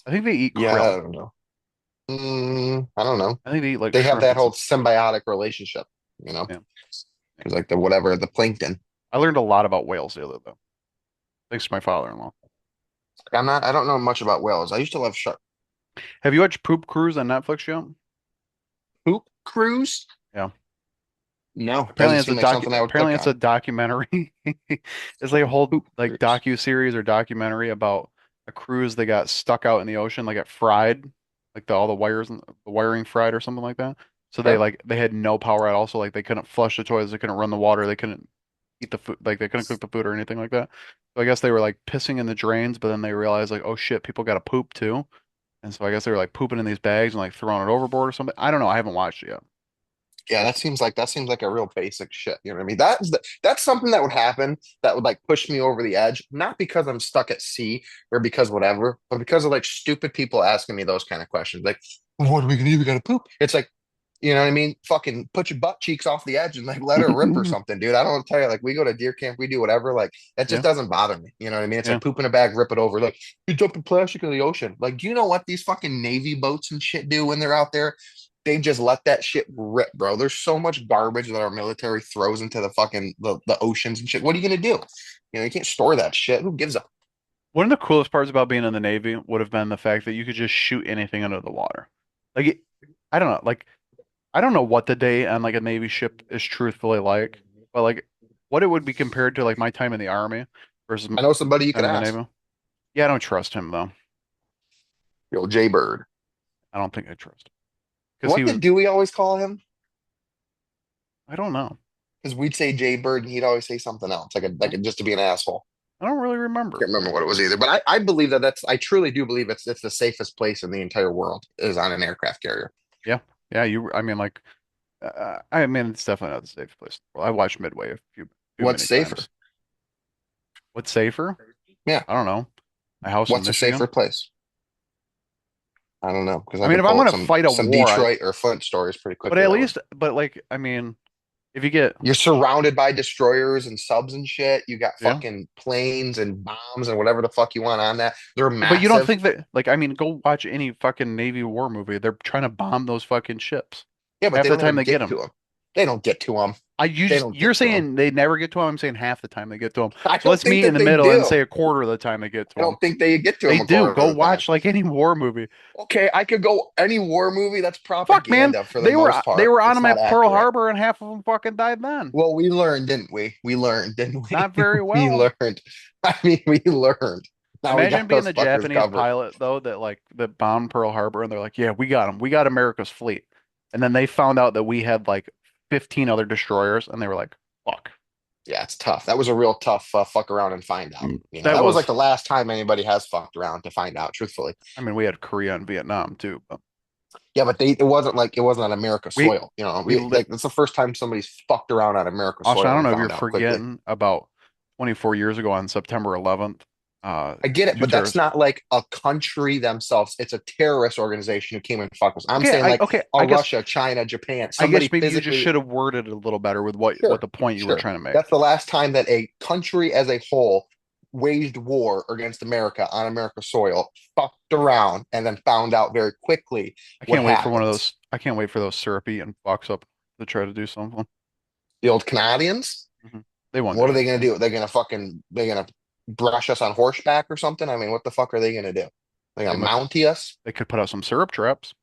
I think they eat Yeah, I krill. don't know. I don't know. I think they eat like They have shrimp that and whole stuff. symbiotic relationship, you know, Yeah. Yeah. it's like the whatever, the plankton. I learned a lot about whales the other though. Thanks to my father-in-law. I don't know much about whales. I used to love shark. Have you watched Poop Cruise on Netflix yet? Poop cruise? Yeah. No, doesn't seem like something I would Apparently click it's on. a documentary. It's like a whole Poop like cruise. docu-series or documentary about a cruise that got stuck out in the ocean, like it fried, like all the wires and the wiring fried or something like that. So Okay. they had no power at all. So like they couldn't flush the toilets, they couldn't run the water, they couldn't eat the food, like they couldn't cook the food or anything like that. So I guess they were like pissing in the drains, but then they realized like, oh shit, people gotta poop too. And so I guess they were like pooping in these bags and like throwing it overboard or something. I don't know. I haven't watched it yet. Yeah, that seems like a real basic shit. You know what I mean? That's something that would happen that would like push me over the edge, not because I'm stuck at sea or because whatever, but because of like stupid people asking me those kind of questions. Like, what are we gonna do? We gotta poop. It's like, you know what I mean? Fucking put your butt cheeks off the edge and like let her rip or something, dude. I don't tell you, like we go to deer camp, we do whatever. Like that just Yeah, doesn't bother me. You know what I mean? It's yeah. like poop in a bag, rip it over. Like you dumping plastic in the ocean. Like, do you know what these fucking Navy boats and shit do when they're out there? They just let that shit rip, bro. There's so much garbage that our military throws into the fucking the oceans and shit. What are you gonna do? You can't store that shit. Who gives a One of the coolest parts about being in the Navy would have been the fact that you could just shoot anything under the water. Like, I don't know, like I don't know what the day on like a Navy ship is truthfully like, but like what it would be compared to like my time in the Army versus I know somebody you time could in the ask. Navy. Yeah, I don't trust him though. Yo, Jay Bird. I don't think I trust him because he What was. did Dewey always call him? I don't know. Because we'd say Jay Bird and he'd always say something else, just to be an asshole. I don't really remember. Can't remember what it was either. But I believe I truly do believe it's the safest place in the entire world is on an aircraft carrier. Yeah. Yeah, I mean, like, I mean, it's definitely not the safest place. Well, I watched Midway a few What's many safer? times. What's safer? Yeah. I don't know. My house in What's a safer Michigan. place? I don't know because I I mean, could if I'm pull up gonna fight a some war, Detroit or Flint stories pretty but quickly at that would. least, but like, I mean, if you get, You're surrounded by destroyers and subs and shit. You got yeah, fucking planes and bombs and whatever the fuck you want on that. They're but you don't massive. think that, like, I mean, go watch any fucking Navy war movie. They're trying to bomb those fucking ships. Yeah, but Half they the don't ever time they get get to them. them. They don't get to them. They don't You're get to them. saying they never get to them. I'm saying half the time they get to them. I So don't let's think meet in that the they middle and do. say a quarter of the time they get to I them. don't think they get to They them a do. quarter Go of the time. watch like any war movie. Okay, I could go any war movie. That's Fuck, man. propaganda for the most They part. were on It's them not at Pearl accurate. Harbor and half of them fucking died then. Well, we learned, didn't we? We learned, didn't we? Not very We well. learned. I mean, we learned. Now we Imagine got being those the fuckers Japanese covered. pilot though that bombed Pearl Harbor and they're like, "Yeah, we got them. We got America's fleet." And then they found out that we had like 15 other destroyers and they were like, "Fuck." Yeah, it's tough. That was a real tough fuck around and find out. That That was like was the last time anybody has fucked around to find out, truthfully. I mean, we had Korea and Vietnam too, but Yeah, but it wasn't on America's we soil. we lit That's the first time somebody's fucked around on America's Austin, I soil don't and know if you're found out quickly. forgetting about 24 years ago on September 11th, I get it, two but that's terrorists. not like a country themselves. It's a terrorist organization who came and fucked us. I'm saying like Okay, a Russia, China, Japan, I guess somebody maybe you just physically. should have worded it a little better with what Sure, the point you were sure. trying to make. That's the last time that a country as a whole waged war against America on America's soil, fucked around, and then found out very quickly I what can't wait for one of happens. those. I can't wait for those syrupy and fucks up to try to do something. The old Canadians, Hmm. They won't what do are they gonna anything. do? They're gonna brush us on horseback or something? I mean, what the fuck are they gonna do? They're They gonna might. mounty us? They could put out some syrup traps.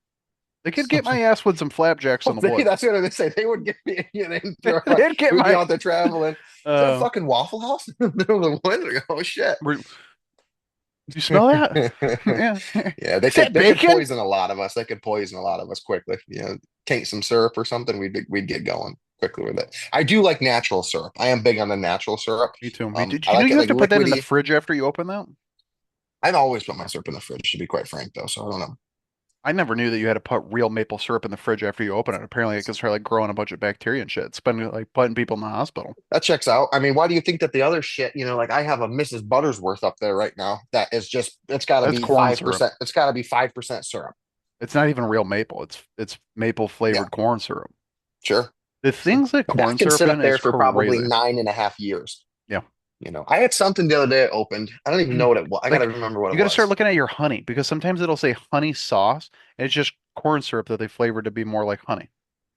They could get my ass with some flapjacks in the woods. That's what they say. They would get me in. They'd get We'd be my. out there traveling. Is that a Uh, fucking Waffle House in the middle of the woods? We go, oh shit. you smell that? Yeah. Yeah, Is that they could bacon? poison a lot of us. They could poison a lot of us quickly. Taint some syrup or something. We'd get going quickly with it. I do like natural syrup. I am big on the natural syrup. Me too. Me too. I You know like it you have like to put that in the liquidy. fridge after you open that? I've always put my syrup in the fridge, to be quite frank, though. So I don't know. I never knew that you had to put real maple syrup in the fridge after you open it. Apparently, it can start like growing a bunch of bacteria and shit. It's been like putting people in the hospital. That checks out. I mean, why do you think that the other shit, like I have a Mrs. Buttersworth up there right now that is just it's gotta That's be corn syrup. 5%. It's gotta be 5% syrup. It's not even real maple. It's maple Yeah, flavored corn syrup. sure. The things that That corn can syrup sit up in there is for probably crazy. 9.5 years. Yeah. I had something the other day I opened. I don't even know what it was. I gotta Like remember what you it got to start was. looking at your honey because sometimes it'll say honey sauce and it's just corn syrup that they flavored to be more like honey.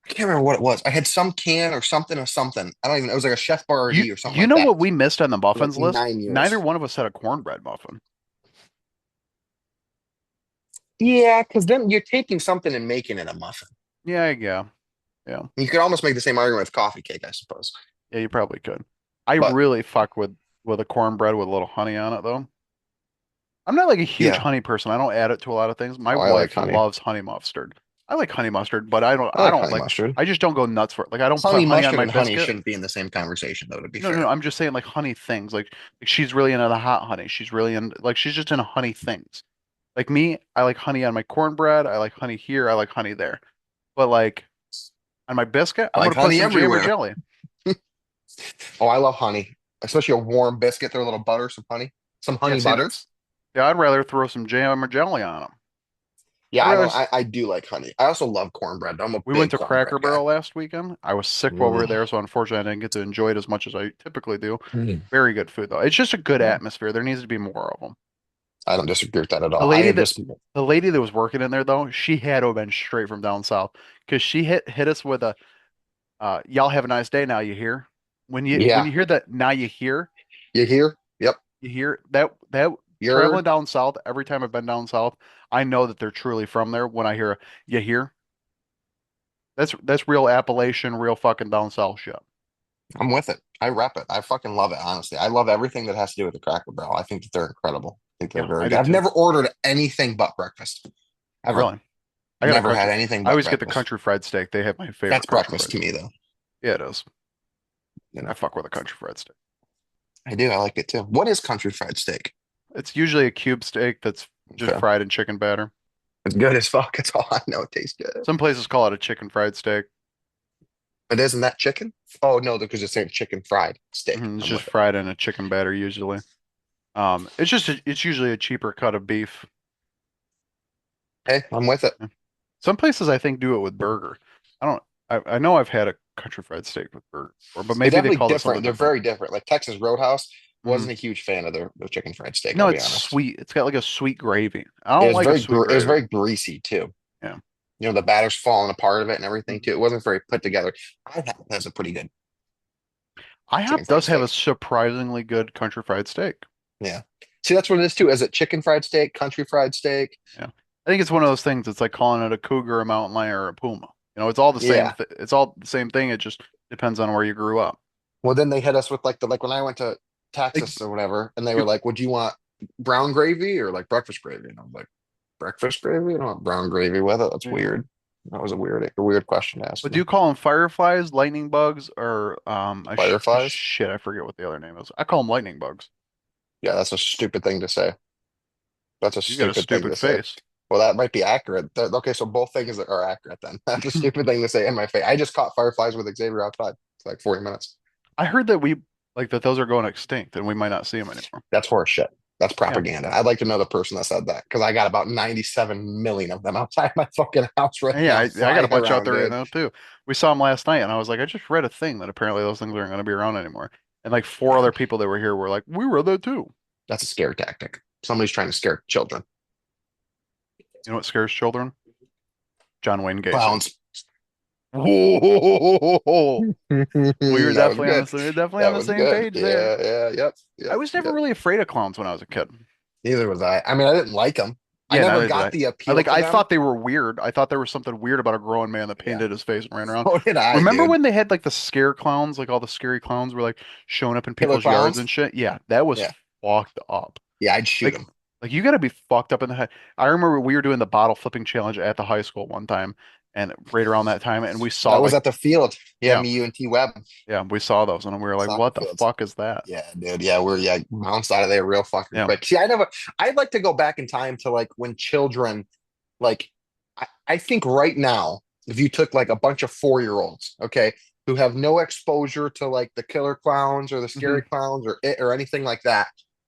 I can't remember what it was. I had some can or something of something. I don't even. It was like a Chef Boyardee or something You like know that what we missed on the for like muffins list? 9 years. Neither one of us had a cornbread muffin. Yeah, because then you're taking something and making it a muffin. Yeah. Yeah. You could almost make the same argument with coffee cake, I suppose. Yeah, you probably could. I But really fuck with a cornbread with a little honey on it though. I'm not like a huge yeah, honey person. I don't add it to a lot of things. My oh, I like wife honey. loves honey mustard. I like honey mustard, but I don't I I like don't honey like mustard. I just don't go nuts for it. Like I don't put Honey honey on mustard my and honey biscuit. shouldn't be in the same conversation, though, to be No, fair. I'm just saying like honey things. Like she's really into the hot honey. She's really in like she's just into honey things. Like me, I like honey on my cornbread. I like honey here. I like honey there. But like on my biscuit, I I'm like gonna put honey some jam or everywhere. jelly. Oh, I love honey, especially a warm biscuit. Throw a little butter, some Yeah, honey see, butter. yeah, I'd rather throw some jam or jelly on them. Yeah, I'd I rather. don't. I do like honey. I also love cornbread. I'm a We went big to cornbread Cracker guy. Barrel last weekend. I was sick while we were Mm. there, so unfortunately I didn't get to enjoy it as much as I typically do. Mm. Very good food though. It's just a good Yeah, atmosphere. There needs to be more of them. I don't disagree with that at The all. I lady am that just the lady that was working in there though, she had to have been straight from down south because she hit us with a y'all have a nice day now, you hear? When yeah. you hear that now You hear? Yep. you hear that traveling You're. down south, every time I've been down south, I know that they're truly from there when I hear you hear. That's real Appalachian, real fucking down south shit. I'm with it. I rep it. I fucking love it. Honestly, I love everything that has to do with the Cracker Barrel. I think that they're incredible. I think they're Yeah, very I good. do I've too. never ordered anything but breakfast. Ever. Really. I got a Never had country. anything I but always get the breakfast. country fried steak. They have my favorite That's country breakfast fried to steak. me, though. Yeah, it is. You know, I fuck with a country fried steak. I do. I like it too. What is country fried steak? It's usually a cube steak that's just Okay. fried in chicken batter. It's good as fuck. That's all I know. It tastes good. Some places call it a chicken fried steak. But isn't that chicken? Oh no, because it's saying chicken fried steak. It's I'm just with it. fried in a chicken batter usually. It's usually a cheaper cut of beef. Hey, I'm with it. Yeah. Some places I think do it with burger. I don't. I know I've had a country fried steak with burger before, but They're maybe they definitely called it something different. They're different. very different. Like Texas Roadhouse Mhm. wasn't a huge fan of their chicken fried steak, No, I'll be it's honest. sweet. It's got like a sweet gravy. I don't like a sweet It was gravy. very greasy too. Yeah. You know, the batter's falling apart of it and everything Mhm. too. It wasn't very put together. I had that's a pretty good chicken IHOP fried does have a steak. surprisingly good country fried steak. Yeah. See, that's what it is too. Is it chicken fried steak, country fried steak? Yeah. I think it's one of those things. It's like calling it a cougar, a mountain lion, or a puma. It's all the same. Yeah. It's all the same thing. It just depends on where you grew up. Well, then they hit us with like the like when I went to Like Texas or whatever, and they were you, like, "Would you want brown gravy or like breakfast gravy?" And I was like, "Breakfast gravy? I don't want brown gravy with it. That's yeah. weird." That was a weird question to ask But do me. you call them fireflies, lightning bugs, or Fireflies? shit? I forget what the other name is. I call them lightning bugs. Yeah, that's a stupid thing to say. That's a You got a stupid thing stupid to say. face. Well, that might be accurate. Okay, so both things are accurate then. That's a stupid thing to say in my face. I just caught fireflies with Xavier outside. It's like 40 minutes. I heard that we like that those are going extinct and we might not see them anymore. That's horse shit. That's Yeah. propaganda. I'd like to know the person that said that because I got about 97 million of them outside my fucking house right And yeah, now I got a flying bunch out around, there right dude. now too. We saw them last night, and I was like, I just read a thing that apparently those things aren't going to be around anymore. And like four other people that were here were like, we read that too. That's a scare tactic. Somebody's trying to scare children. You know what scares children? John Wayne Gacy. Clowns. Whoa! We were That was definitely on good. the we're definitely on That the was same good. page there. Yeah, yeah, yep, I yep, was never yep. really afraid of clowns when I was a kid. Neither was I. I mean, I didn't like them. I Yeah, never neither did got I. the I appeal like to I them. thought they were weird. I thought there was something weird about a grown man that Yeah. painted his face and ran around. So did I, Remember dude. when they had like the scare clowns, like all the scary clowns were like showing up in Killer people's yards clowns. and shit? Yeah, that was Yeah. fucked up. Yeah, I'd shoot Like them. like you got to be fucked up in the head. I remember we were doing the bottle flipping challenge at the high school one time and right around that time and we saw That was like at the field. Yeah, yeah, me, you, and T Web. yeah, we saw those and we were like, Soccer what the fields. fuck is that? Yeah, dude. Yeah, yeah, bounced out of there real fucking Yeah. quick. See, I'd like to go back in time to like when children, like, I think right now, if you took like a bunch of 4-year-olds, okay, who have no exposure to like the killer clowns or the Hmm. scary clowns or it or anything like that,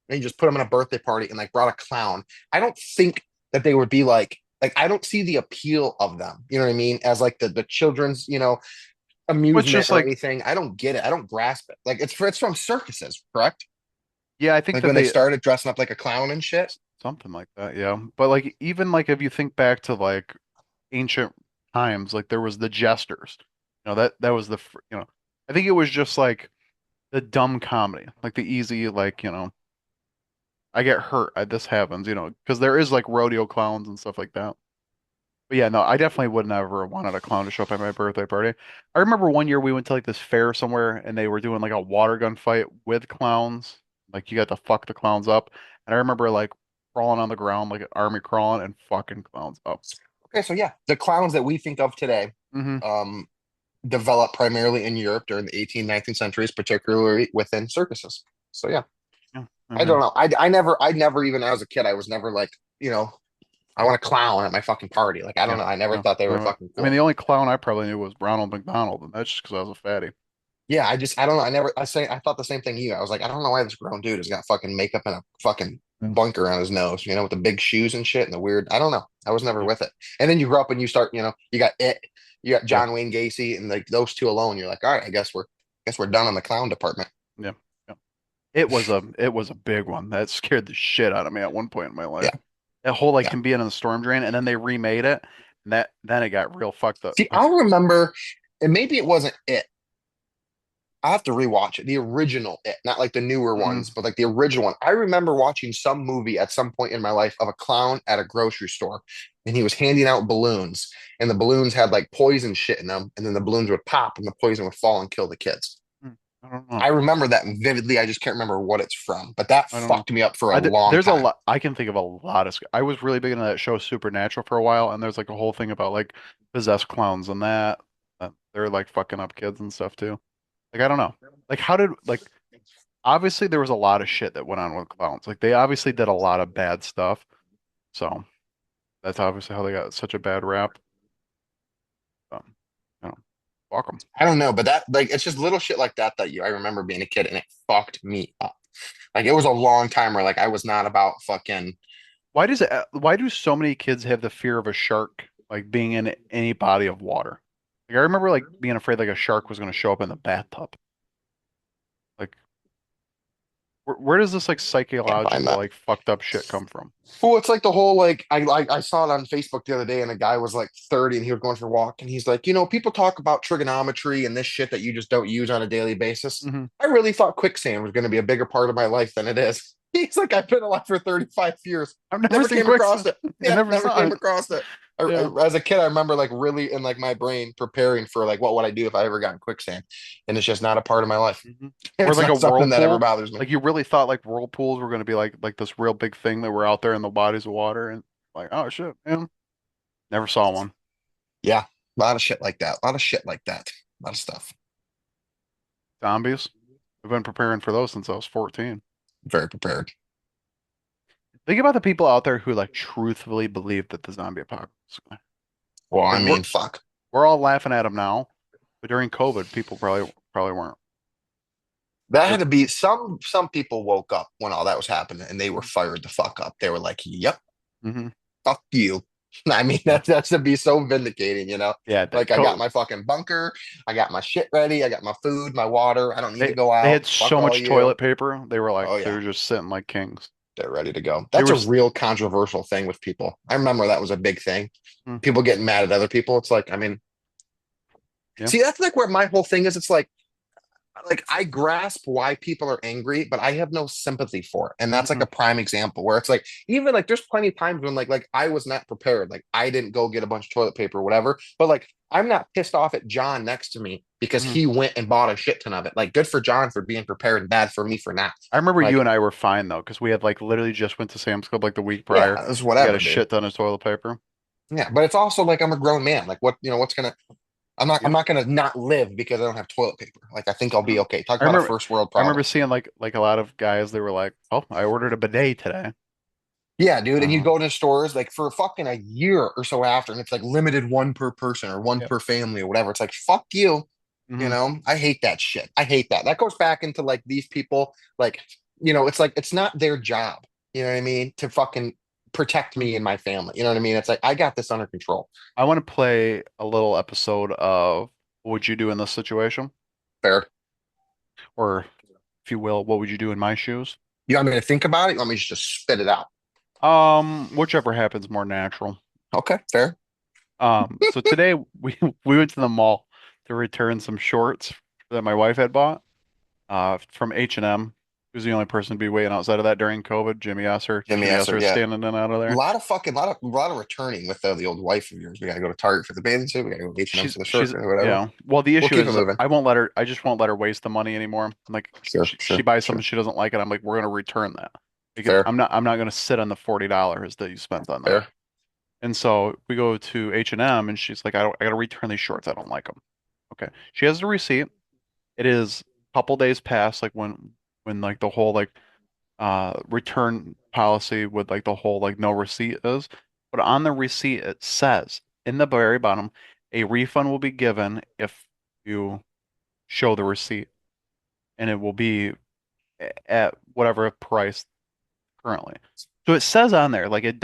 and you just put them in a birthday party and like brought a clown, I don't think that they would be like I don't see the appeal of them. You know what I mean? As like the children's, But it's amusement just or like anything. I don't get it. I don't grasp it. Like it's from circuses, correct? yeah, I think Like that when they they started dressing up like a clown and shit. something like that, yeah. But like even like if you think back to like ancient times, like there was the jesters. That was I think it was just like the dumb comedy, like the easy like, I get hurt, this happens, because there is like rodeo clowns and stuff like that. But yeah, no, I definitely would never have wanted a clown to show up at my birthday party. I remember one year we went to like this fair somewhere and they were doing like a water gun fight with clowns. Like you got to fuck the clowns up. And I remember like crawling on the ground like an army crawling and fucking clowns up. Okay, so yeah, the clowns that we think of today, Hmm. um, developed primarily in Europe during the 18th, 19th centuries, particularly within circuses. So yeah, Yeah. I don't know. I never even as a kid, I was never like, I want a clown at my fucking party. Like I don't Yeah. know. I never Yeah. thought they were No, fucking I mean, cool. the only clown I probably knew was Ronald McDonald, and that's just because I was a fatty. Yeah, I don't know. I thought the same thing you. I was like, I don't know why this grown dude has got fucking makeup and a fucking bunker on his nose, with the big shoes and shit and the weird. I don't know. I was never Yeah. with it. And then you grow up and you start, you got you got Yeah. John Wayne Gacy and like those two alone. You're like, all right, I guess we're done on the clown department. Yeah. Yeah. It was a big one. That scared the shit out of me at one point in my life. Yeah, That whole like yeah. him being in the storm drain, and then they remade it, and then it got real fucked up. See, Like, I remember, and maybe it wasn't it. I have to rewatch it. The original it, not like the newer mm, ones, but like the original one. I remember watching some movie at some point in my life of a clown at a grocery store, and he was handing out balloons, and the balloons had like poison shit in them, and then the balloons would pop, and the poison would fall and kill the kids. I don't know. I remember that vividly. I just can't remember what it's from, but that I don't know. fucked me up for a long There's a time. lot. I can think of a lot of. I was really big into that show Supernatural for a while, and there's like a whole thing about like possessed clowns and that. They're like fucking up kids and stuff too. Like I don't know. Like how did like obviously there was a lot of shit that went on with clowns. Like they obviously did a lot of bad stuff. So that's obviously how they got such a bad rap. You know, welcome. I don't know, but that like it's just little shit like that that you I remember being a kid and it fucked me up. Like it was a long time where like I was not about fucking Why do so many kids have the fear of a shark like being in any body of water? Like I remember like being afraid like a shark was going to show up in the bathtub. Like where does this like can't find psychological that. like fucked up shit come from? Well, it's like the whole like I saw it on Facebook the other day, and a guy was like 30, and he was going for a walk, and he's like, people talk about trigonometry and this shit that you just don't use on a daily basis. Hmm. I really thought quicksand was going to be a bigger part of my life than it is. He's like, I've been alive for 35 years, I've never never seen came across quicksand. it. I Yeah, never never saw came it. across it. Yeah. As a kid, I remember like really in like my brain preparing for like what would I do if I ever got in quicksand, and it's just not a part of my life. Hmm. Or It's like a not something that ever whirlpool. bothers me. Like you really thought like whirlpools were going to be like this real big thing that were out there in the bodies of water and like oh shit, man. Never saw one. Yeah, a lot of shit like that. A lot of shit like that. A lot of stuff. Zombies. I've been preparing for those since I was 14. Very prepared. Think about the people out there who like truthfully believe that the zombie apocalypse is coming. Well, I Like mean, fuck. we're all laughing at them now, but during COVID, people probably weren't. That Or, had to be some people woke up when all that was happening and they were fired the fuck up. They were like, "Yep, hmm fuck you." I mean, Yeah, that's to be so vindicating. yeah. Like I got my fucking bunker, I got my shit ready, I got my food, my water. I don't need to go They out. had Fuck so all much you. toilet paper. They were like Oh they yeah, were just sitting like kings. they're ready to go. They That's were a real controversial thing with people. I remember that was a big thing. mm, People getting mad at other people. It's like, I mean, yeah. see, that's like where my whole thing is. It's like I grasp why people are angry, but I have no sympathy for it. And that's like Hmm. a prime example where it's like even like there's plenty of times when like I was not prepared. Like I didn't go get a bunch of toilet paper or whatever. But like I'm not pissed off at John next to me because Hmm. he went and bought a shit ton of it. Like good for John for being prepared and bad for me for not. I remember you Like, and I were fine though, because we had like literally just went to Sam's Club like the week prior. yeah, it's We got a whatever, dude. shit ton of toilet paper. Yeah. But it's also like I'm a grown man. Like what's gonna I'm Yeah. not gonna not live because I don't have toilet paper. Like I think I'll be Mhm. okay. Talk I about a remember first world I remember problem. seeing like a lot of guys. They were like, "Oh, I ordered a bidet today." Yeah, dude. And you Uh, go to stores like for fucking a year or so after, and it's like limited one per person or one yeah. per family or whatever. It's like, fuck you. Hmm. I hate that shit. I hate that. That goes back into like these people, like, it's like it's not their job, you know what I mean, to fucking protect me and my family. You know what I mean? It's like I got this under control. I want to play a little episode of what would you do in this situation? Fair. Or, if you will, what would you do in my shoes? You want me to think about it? You want me to just spit it out? Whichever happens more natural. Okay, fair. So today we went to the mall to return some shorts that my wife had bought, from H&M. Who's the only person to be waiting outside of that during COVID? Jimmy Jimmy Esser, Esser is yeah. standing in out of there. A lot of returning with the old wife of yours. We got to go to Target for the bathing suit. We got to go to H&M for the shirt She's or whatever. yeah. Well, the We'll issue keep it is moving. I just won't let her waste the money anymore. I'm like Sure, she sure, buys something sure. she doesn't like, and I'm like, we're gonna return that because Fair, I'm not gonna sit on the $40 that you spent on that. fair. And so we go to H&M, and she's like, I gotta return these shorts. I don't like them. Okay. She has the receipt. It is a couple days past, like when like the whole like return policy with like the whole like no receipt is. But on the receipt it says in the very bottom, a refund will be given if you show the receipt, and it will be at whatever price currently. So it says on there, like it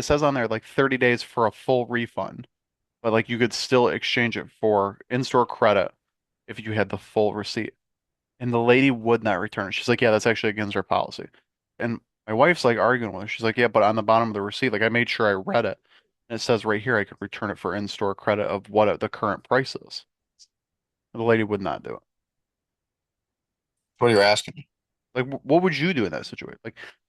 says on there like 30 days for a full refund, but like you could still exchange it for in-store credit if you had the full receipt. And the lady would not return it. She's like, yeah, that's actually against our policy. And my wife's like arguing with her. She's like, yeah, but on the bottom of the receipt, like I made sure I read it. And it says right here I could return it for in-store credit of what the current price is. And the lady would not do it. What are you asking? Like, what would you do in that situation?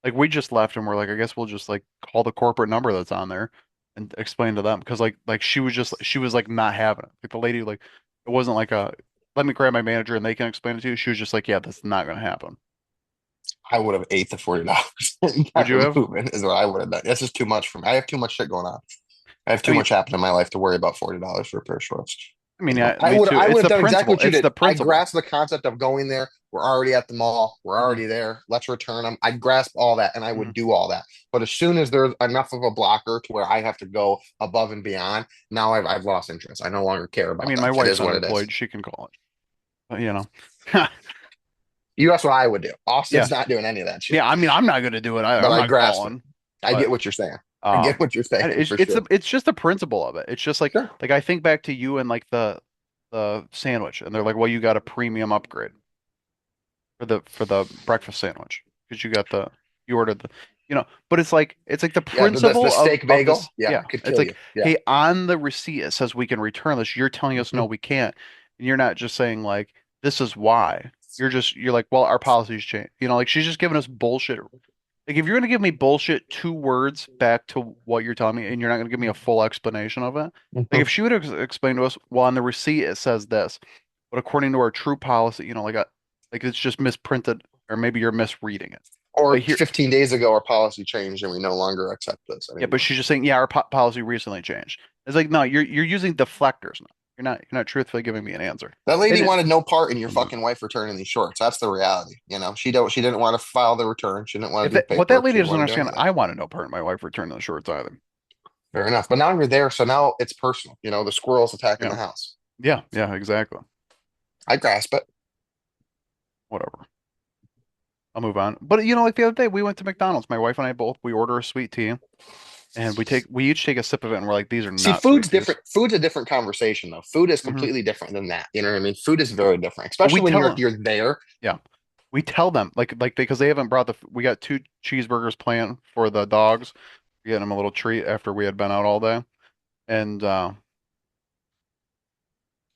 Like we just left and we're like, I guess we'll just like call the corporate number that's on there and explain to them because like she was like not having it. Like the lady like it wasn't like a let me grab my manager and they can explain it to you. She was just like, yeah, that's not gonna happen. I would have ate the $40 and Would got you have? moving is what I would have done. That's just too much for me. I have too much shit going on. I have I too mean, much happening in my life to worry about $40 for a pair of shorts. I mean, You know, yeah, me too. I It's would have the done exactly principle. what you It's did. the I principle. grasp the concept of going there. We're already at the mall. We're Mhm, already there. Let's return them. I grasp all that and I would mhm. do all that. But as soon as there's enough of a blocker to where I have to go above and beyond, now I've lost interest. I no longer care I about mean, that. my It wife's is what it is. unemployed. She can call it. But, you know. You That's what I would do. Yeah. Austin's not doing any of that shit. Yeah. I mean, I'm not gonna do it either. But I'm I not grasp it. calling. I But get what you're saying. I get um, what you're saying for it's sure. it's just the principle of it. It's just Sure. like I think back to you and like the sandwich, and they're like, well, you got a premium upgrade for the breakfast sandwich because you ordered the but it's like the Yeah, the principle steak of bagel. this. Yeah, Yeah, it could it's kill like, you. Yeah. hey, on the receipt it says we can return this. You're telling us no, Mhm. we can't, and you're not just saying like this is why. You're like, well, our policies change. Like she's just giving us bullshit. Like if you're gonna give me bullshit 2 words back to what you're telling me, and you're not gonna give me a full explanation of it, like Mhm. if she would have explained to us, well, on the receipt it says this, but according to our true policy, like it's just misprinted, or maybe you're misreading it. But Or here, 15 days ago, our policy changed and we no longer accept this yeah, but anymore. she's just saying, yeah, our policy recently changed. It's like, no, you're using deflectors now. You're not truthfully giving me an answer. That lady And wanted no part in your fucking wife returning these shorts. That's the reality. She didn't want to file the return. She didn't want to do the what that paperwork. She lady didn't doesn't want to do understand, anything. I want to know part of my wife returning the shorts either. Fair enough. But now you're there, so now it's personal. The squirrel's attacking Yeah, the house. yeah, exactly. I grasp it. Whatever. I'll move on. But like the other day, we went to McDonald's. My wife and I both, we order a sweet tea, and we each take a sip of it, and we're like, these are See, not food's sweet teas. different. Food's a different conversation, though. Food is Hmm. completely different than that. You know what I mean? Food is very different, But we especially when tell you're them, you're there. yeah, we tell them like because they haven't brought we got 2 cheeseburgers planned for the dogs. We getting them a little treat after we had been out all day, and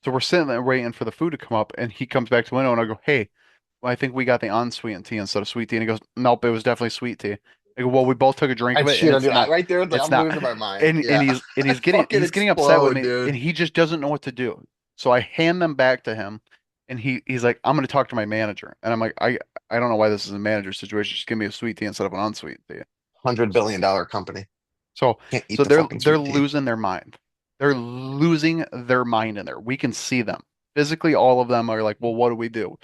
so we're sitting there waiting for the food to come up, and he comes back to the window, and I go, hey, well, I think we got the unsweetened tea instead of sweet tea, and he goes, nope, it was definitely sweet tea. I go, well, we both took a drink I of it, and shoot, it's not. right there. It's like It's I'm not. losing my mind. And Yeah, he's I getting fucking upset with explode, me, and dude. he just doesn't know what to do. So I hand them back to him, and he's like, I'm going to talk to my manager, and I'm like, I don't know why this is a manager situation. Just give me a sweet tea instead of an unsweet tea. $100 billion company So can't eat so the they're fucking they're sweet tea. losing their mind. They're losing their mind in there. We can see them physically. All of them are like, well, what do we do?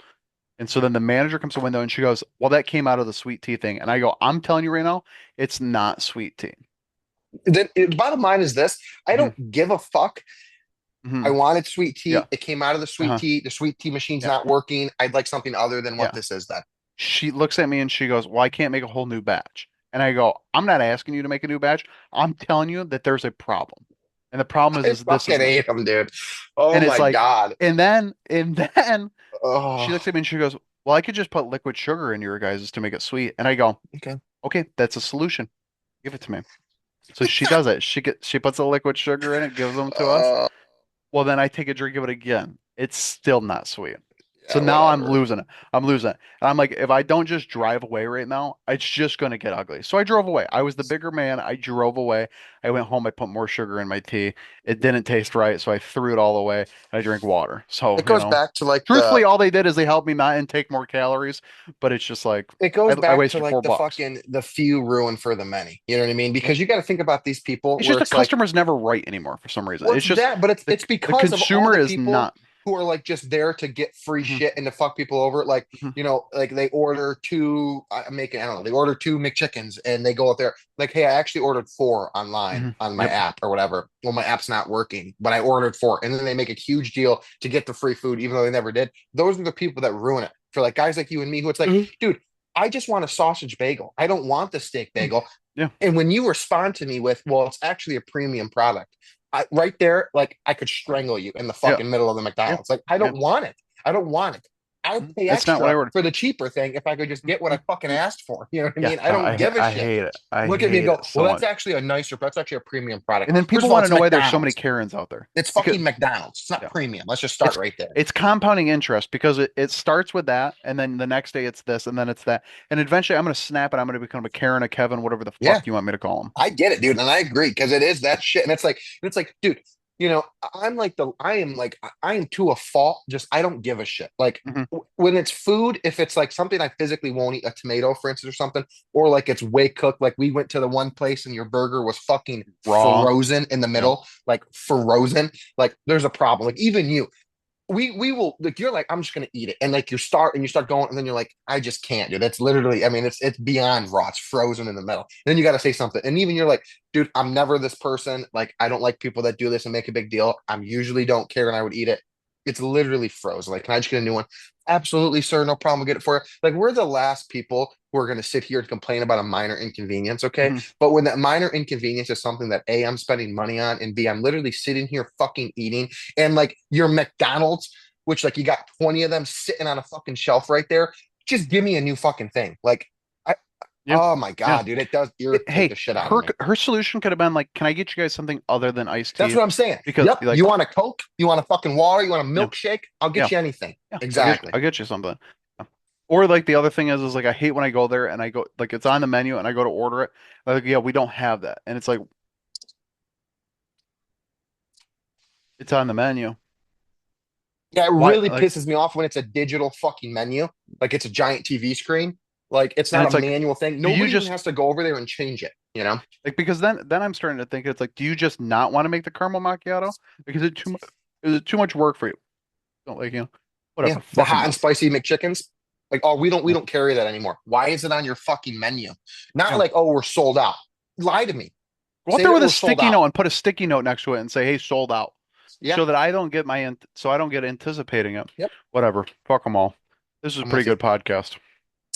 And so then the manager comes to the window and she goes, well, that came out of the sweet tea thing. And I go, I'm telling you right now, it's not sweet tea. The bottom line is this: I Hmm. don't give a fuck. I Hmm. wanted sweet Yeah. tea. It came out of the sweet Uh-huh. tea. The sweet tea machine's Yeah. not working. I'd like something other than what Yeah. this is. Then She looks at me and she goes, well, I can't make a whole new batch. And I go, I'm not asking you to make a new batch. I'm telling you that there's a problem. And the problem is, I this is fucking this. hate them, dude. Oh And it's my like, god. and then she Oh, looks at me and she goes, well, I could just put liquid sugar in your guys' to make it sweet. And I go, okay. okay, that's a solution. Give it to me. So she does it. She puts a liquid sugar in it, gives them to us. Uh, Well, then I take a drink of it again. It's still not sweet. So yeah, now I'm whatever. losing it. I'm losing it. And I'm like, if I don't just drive away right now, it's just going to get ugly. So I drove away. I was the bigger man. I drove away. I went home. I put more sugar in my tea. It didn't taste right. So I threw it all away and I drank water. So, It goes back to like truthfully, all they did is they helped me not intake more calories, but it's just like it goes I back to wasted like the $4. fucking the few ruin for the many. You know what I mean? Yeah. Because you got to think about these people It's where just the it's like, customer's never right anymore for some reason. well, It's it's just that, but the it's the because of all consumer the is people not. who are like just there to get free Mhm, shit and to fuck people over. Like, mhm, like they order two, I'm making, I don't know, they order two McChickens and they go up there, like, hey, I actually ordered four online mhm. on my Yep. app or whatever. Well, my app's not working, but I ordered four. And then they make a huge deal to get the free food, even though they never did. Those are the people that ruin it for like guys like you and me, who it's like, Mhm. dude, I just want a sausage bagel. I don't want the steak bagel. Yeah. And when you respond to me with, well, it's actually a premium product, right there, like I could strangle you in the Yeah. fucking middle of the Yeah. McDonald's. Like, I Yeah. don't want it. I don't want it. I'd pay That's not what I extra ordered. for the cheaper thing if I could just get what I fucking asked for. You know what I Yeah. mean? I No, don't give a I shit. hate it. I Look at me and hate go, it well, so that's much. actually that's actually a premium product. And then First people of all, want to it's know why there's so many McDonald's. Karens out there It's because fucking McDonald's. It's not yeah, premium. Let's just start it's right there. it's compounding interest because it starts with that, and then the next day it's this, and then it's that, and eventually I'm gonna snap and I'm gonna become a Karen, a Kevin, whatever the Yeah, fuck you want me to call them. I get it, dude. And I agree because it is that shit. And it's like, dude, you know, I am to a fault. Just I don't give a shit. Like Mhm. when it's food, if it's like something I physically won't eat, a tomato, for instance, or something, or like it's way cooked. Like we went to the one place and your burger was fucking Raw. frozen in the Yep. middle, like frozen. Like there's a problem. Like even you, we will like you're like I'm just gonna eat it, and like you start going, and then you're like I just can't, dude. That's literally, I mean, it's beyond raw. It's frozen in the middle. And then you got to say something, and even you're like, dude, I'm never this person. Like I don't like people that do this and make a big deal. I'm usually don't care, and I would eat it. It's literally frozen. Like, can I just get a new one? Absolutely, sir. No problem. We'll get it for you. Like we're the last people who are gonna sit here and complain about a minor inconvenience, okay? Mhm. But when that minor inconvenience is something that A, I'm spending money on, and B, I'm literally sitting here fucking eating, and like your McDonald's, which like you got 20 of them sitting on a fucking shelf right there, just give me a new fucking thing. Like I Yeah. oh my Yeah. God, dude, it does irritate Hey, the shit out of me. her solution could have been like, can I get you guys something other than iced That's tea? what I'm saying. Because Yep. like, You want a Coke? You want a fucking water? You want a yeah, milkshake? I'll yeah, get you anything. yeah, Exactly. I'll get you something. Yeah. Or like the other thing is like I hate when I go there and I go like it's on the menu and I go to order it. Like, yeah, we don't have that. And it's like it's on the menu. Yeah, it Why really like pisses me off when it's a digital fucking menu. Like it's a giant TV screen. Like it's and not it's a like manual thing. do you Nobody even just has to go over there and change it, you know? like because then I'm starting to think it's like, do you just not want to make the caramel macchiato? Because it's too much is it too much work for you? Don't like, Yeah. whatever. The Fuck 'em hot and up. spicy McChickens. Like, oh, we Yeah. don't carry that anymore. Why is it on your fucking menu? Not Yeah. like, oh, we're sold out. Lie to me. Go out Say there that with a we're sold sticky out. note and put a sticky note next to it and say, "Hey, sold out," Yeah. so that I don't get so I don't get anticipating it. Yep. Whatever. Fuck them all. This is a I'm pretty with you. good podcast.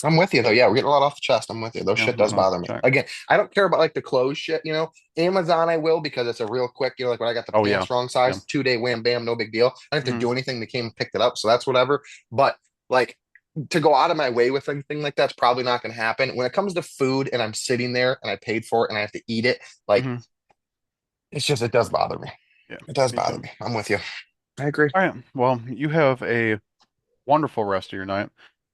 I'm with you though. Yeah, we're getting a lot off the chest. I'm with you. Those Yeah, shit does bother me. check. Again, I don't care about like the clothes shit, you know. Amazon I will because it's a real quick, you know, like when I got the Oh yeah, pants wrong yeah. size, 2 day wham bam, no big deal. I don't have to Mhm. do anything. They came and picked it up, so that's whatever. But like to go out of my way with anything like that's probably not gonna happen. When it comes to food and I'm sitting there and I paid for it and I have to eat it, like Mhm. it's just it does bother me. Yeah, It does me bother too. me. I'm with you. I agree. All right. Well, you have a wonderful rest of your night.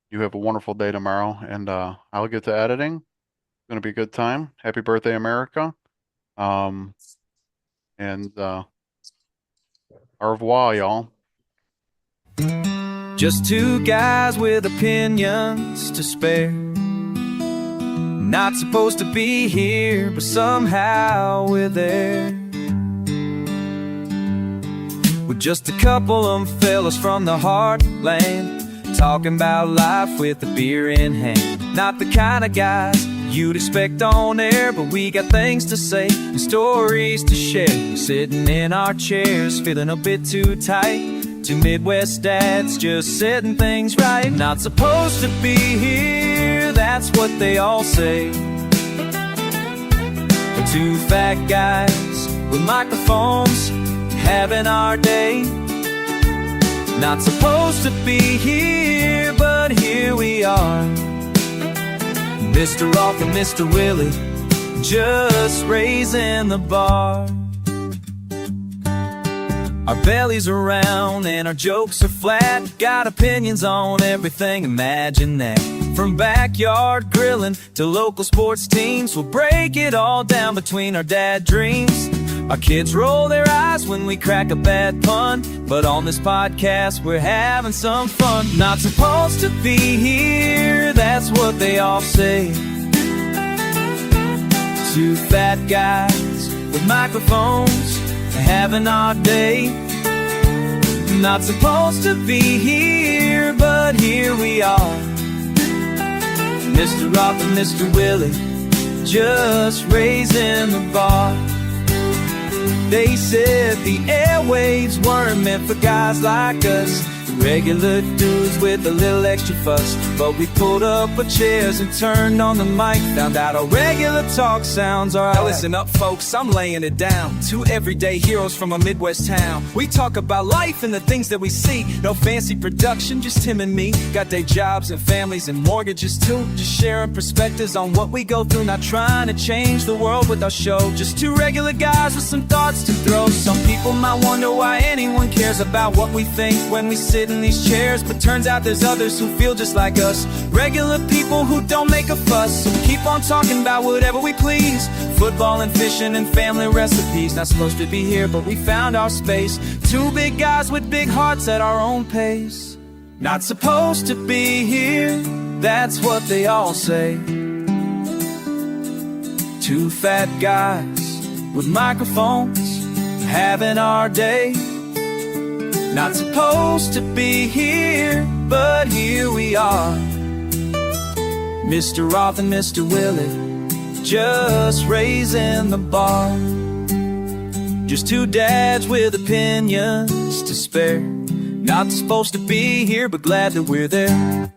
You have a wonderful day tomorrow, and I'll get to editing. It's gonna be a good time. Happy birthday, America. Um, and au revoir, y'all. Just two guys with opinions to spare. Not supposed to be here, but somehow we're there. With just a couple of fellas from the heartland, talking about life with a beer in hand. Not the kind of guys you'd expect on air, but we got things to say and stories to share. Sitting in our chairs, feeling a bit too tight. Two Midwest dads just setting things right. Not supposed to be here, that's what they all say. Two fat guys with microphones, having our day. Not supposed to be here, but here we are. Mr. Roth and Mr. Willie, just raising the bar. Our bellies are round and our jokes are flat. Got opinions on everything, imagine that. From backyard grilling to local sports teams, we'll break it all down between our dad dreams. Our kids roll their eyes when we crack a bad pun, but on this podcast we're having some fun. Not supposed to be here, that's what they all say. Two fat guys with microphones, having our day. Not supposed to be here, but here we are. Mr. Roth and Mr. Willie, just raising the bar. They said the airwaves weren't meant for guys like us, regular dudes with a little extra fuss. But we pulled up our chairs and turned on the mic, found out our regular talk sounds alright. Now listen up folks, I'm laying it down. Two everyday heroes from a Midwest town. We talk about life and the things that we see. No fancy production, just him and me. Got day jobs and families and mortgages too. Just sharing perspectives on what we go through. Not trying to change the world with our show. Just two regular guys with some thoughts to throw. Some people might wonder why anyone cares about what we think when we sit sit in these chairs, but turns out there's others who feel just like us. Regular people who don't make a fuss, so we keep on talking about whatever we please. Football and fishing and family recipes. Not supposed to be here, but we found our space. Two big guys with big hearts at our own pace. Not supposed to be here, that's what they all say. Two fat guys with microphones, having our day. Not supposed to be here, but here we are. Mr. Roth and Mr. Willie, just raising the bar. Just two dads with opinions to spare. Not supposed to be here, but glad that we're there.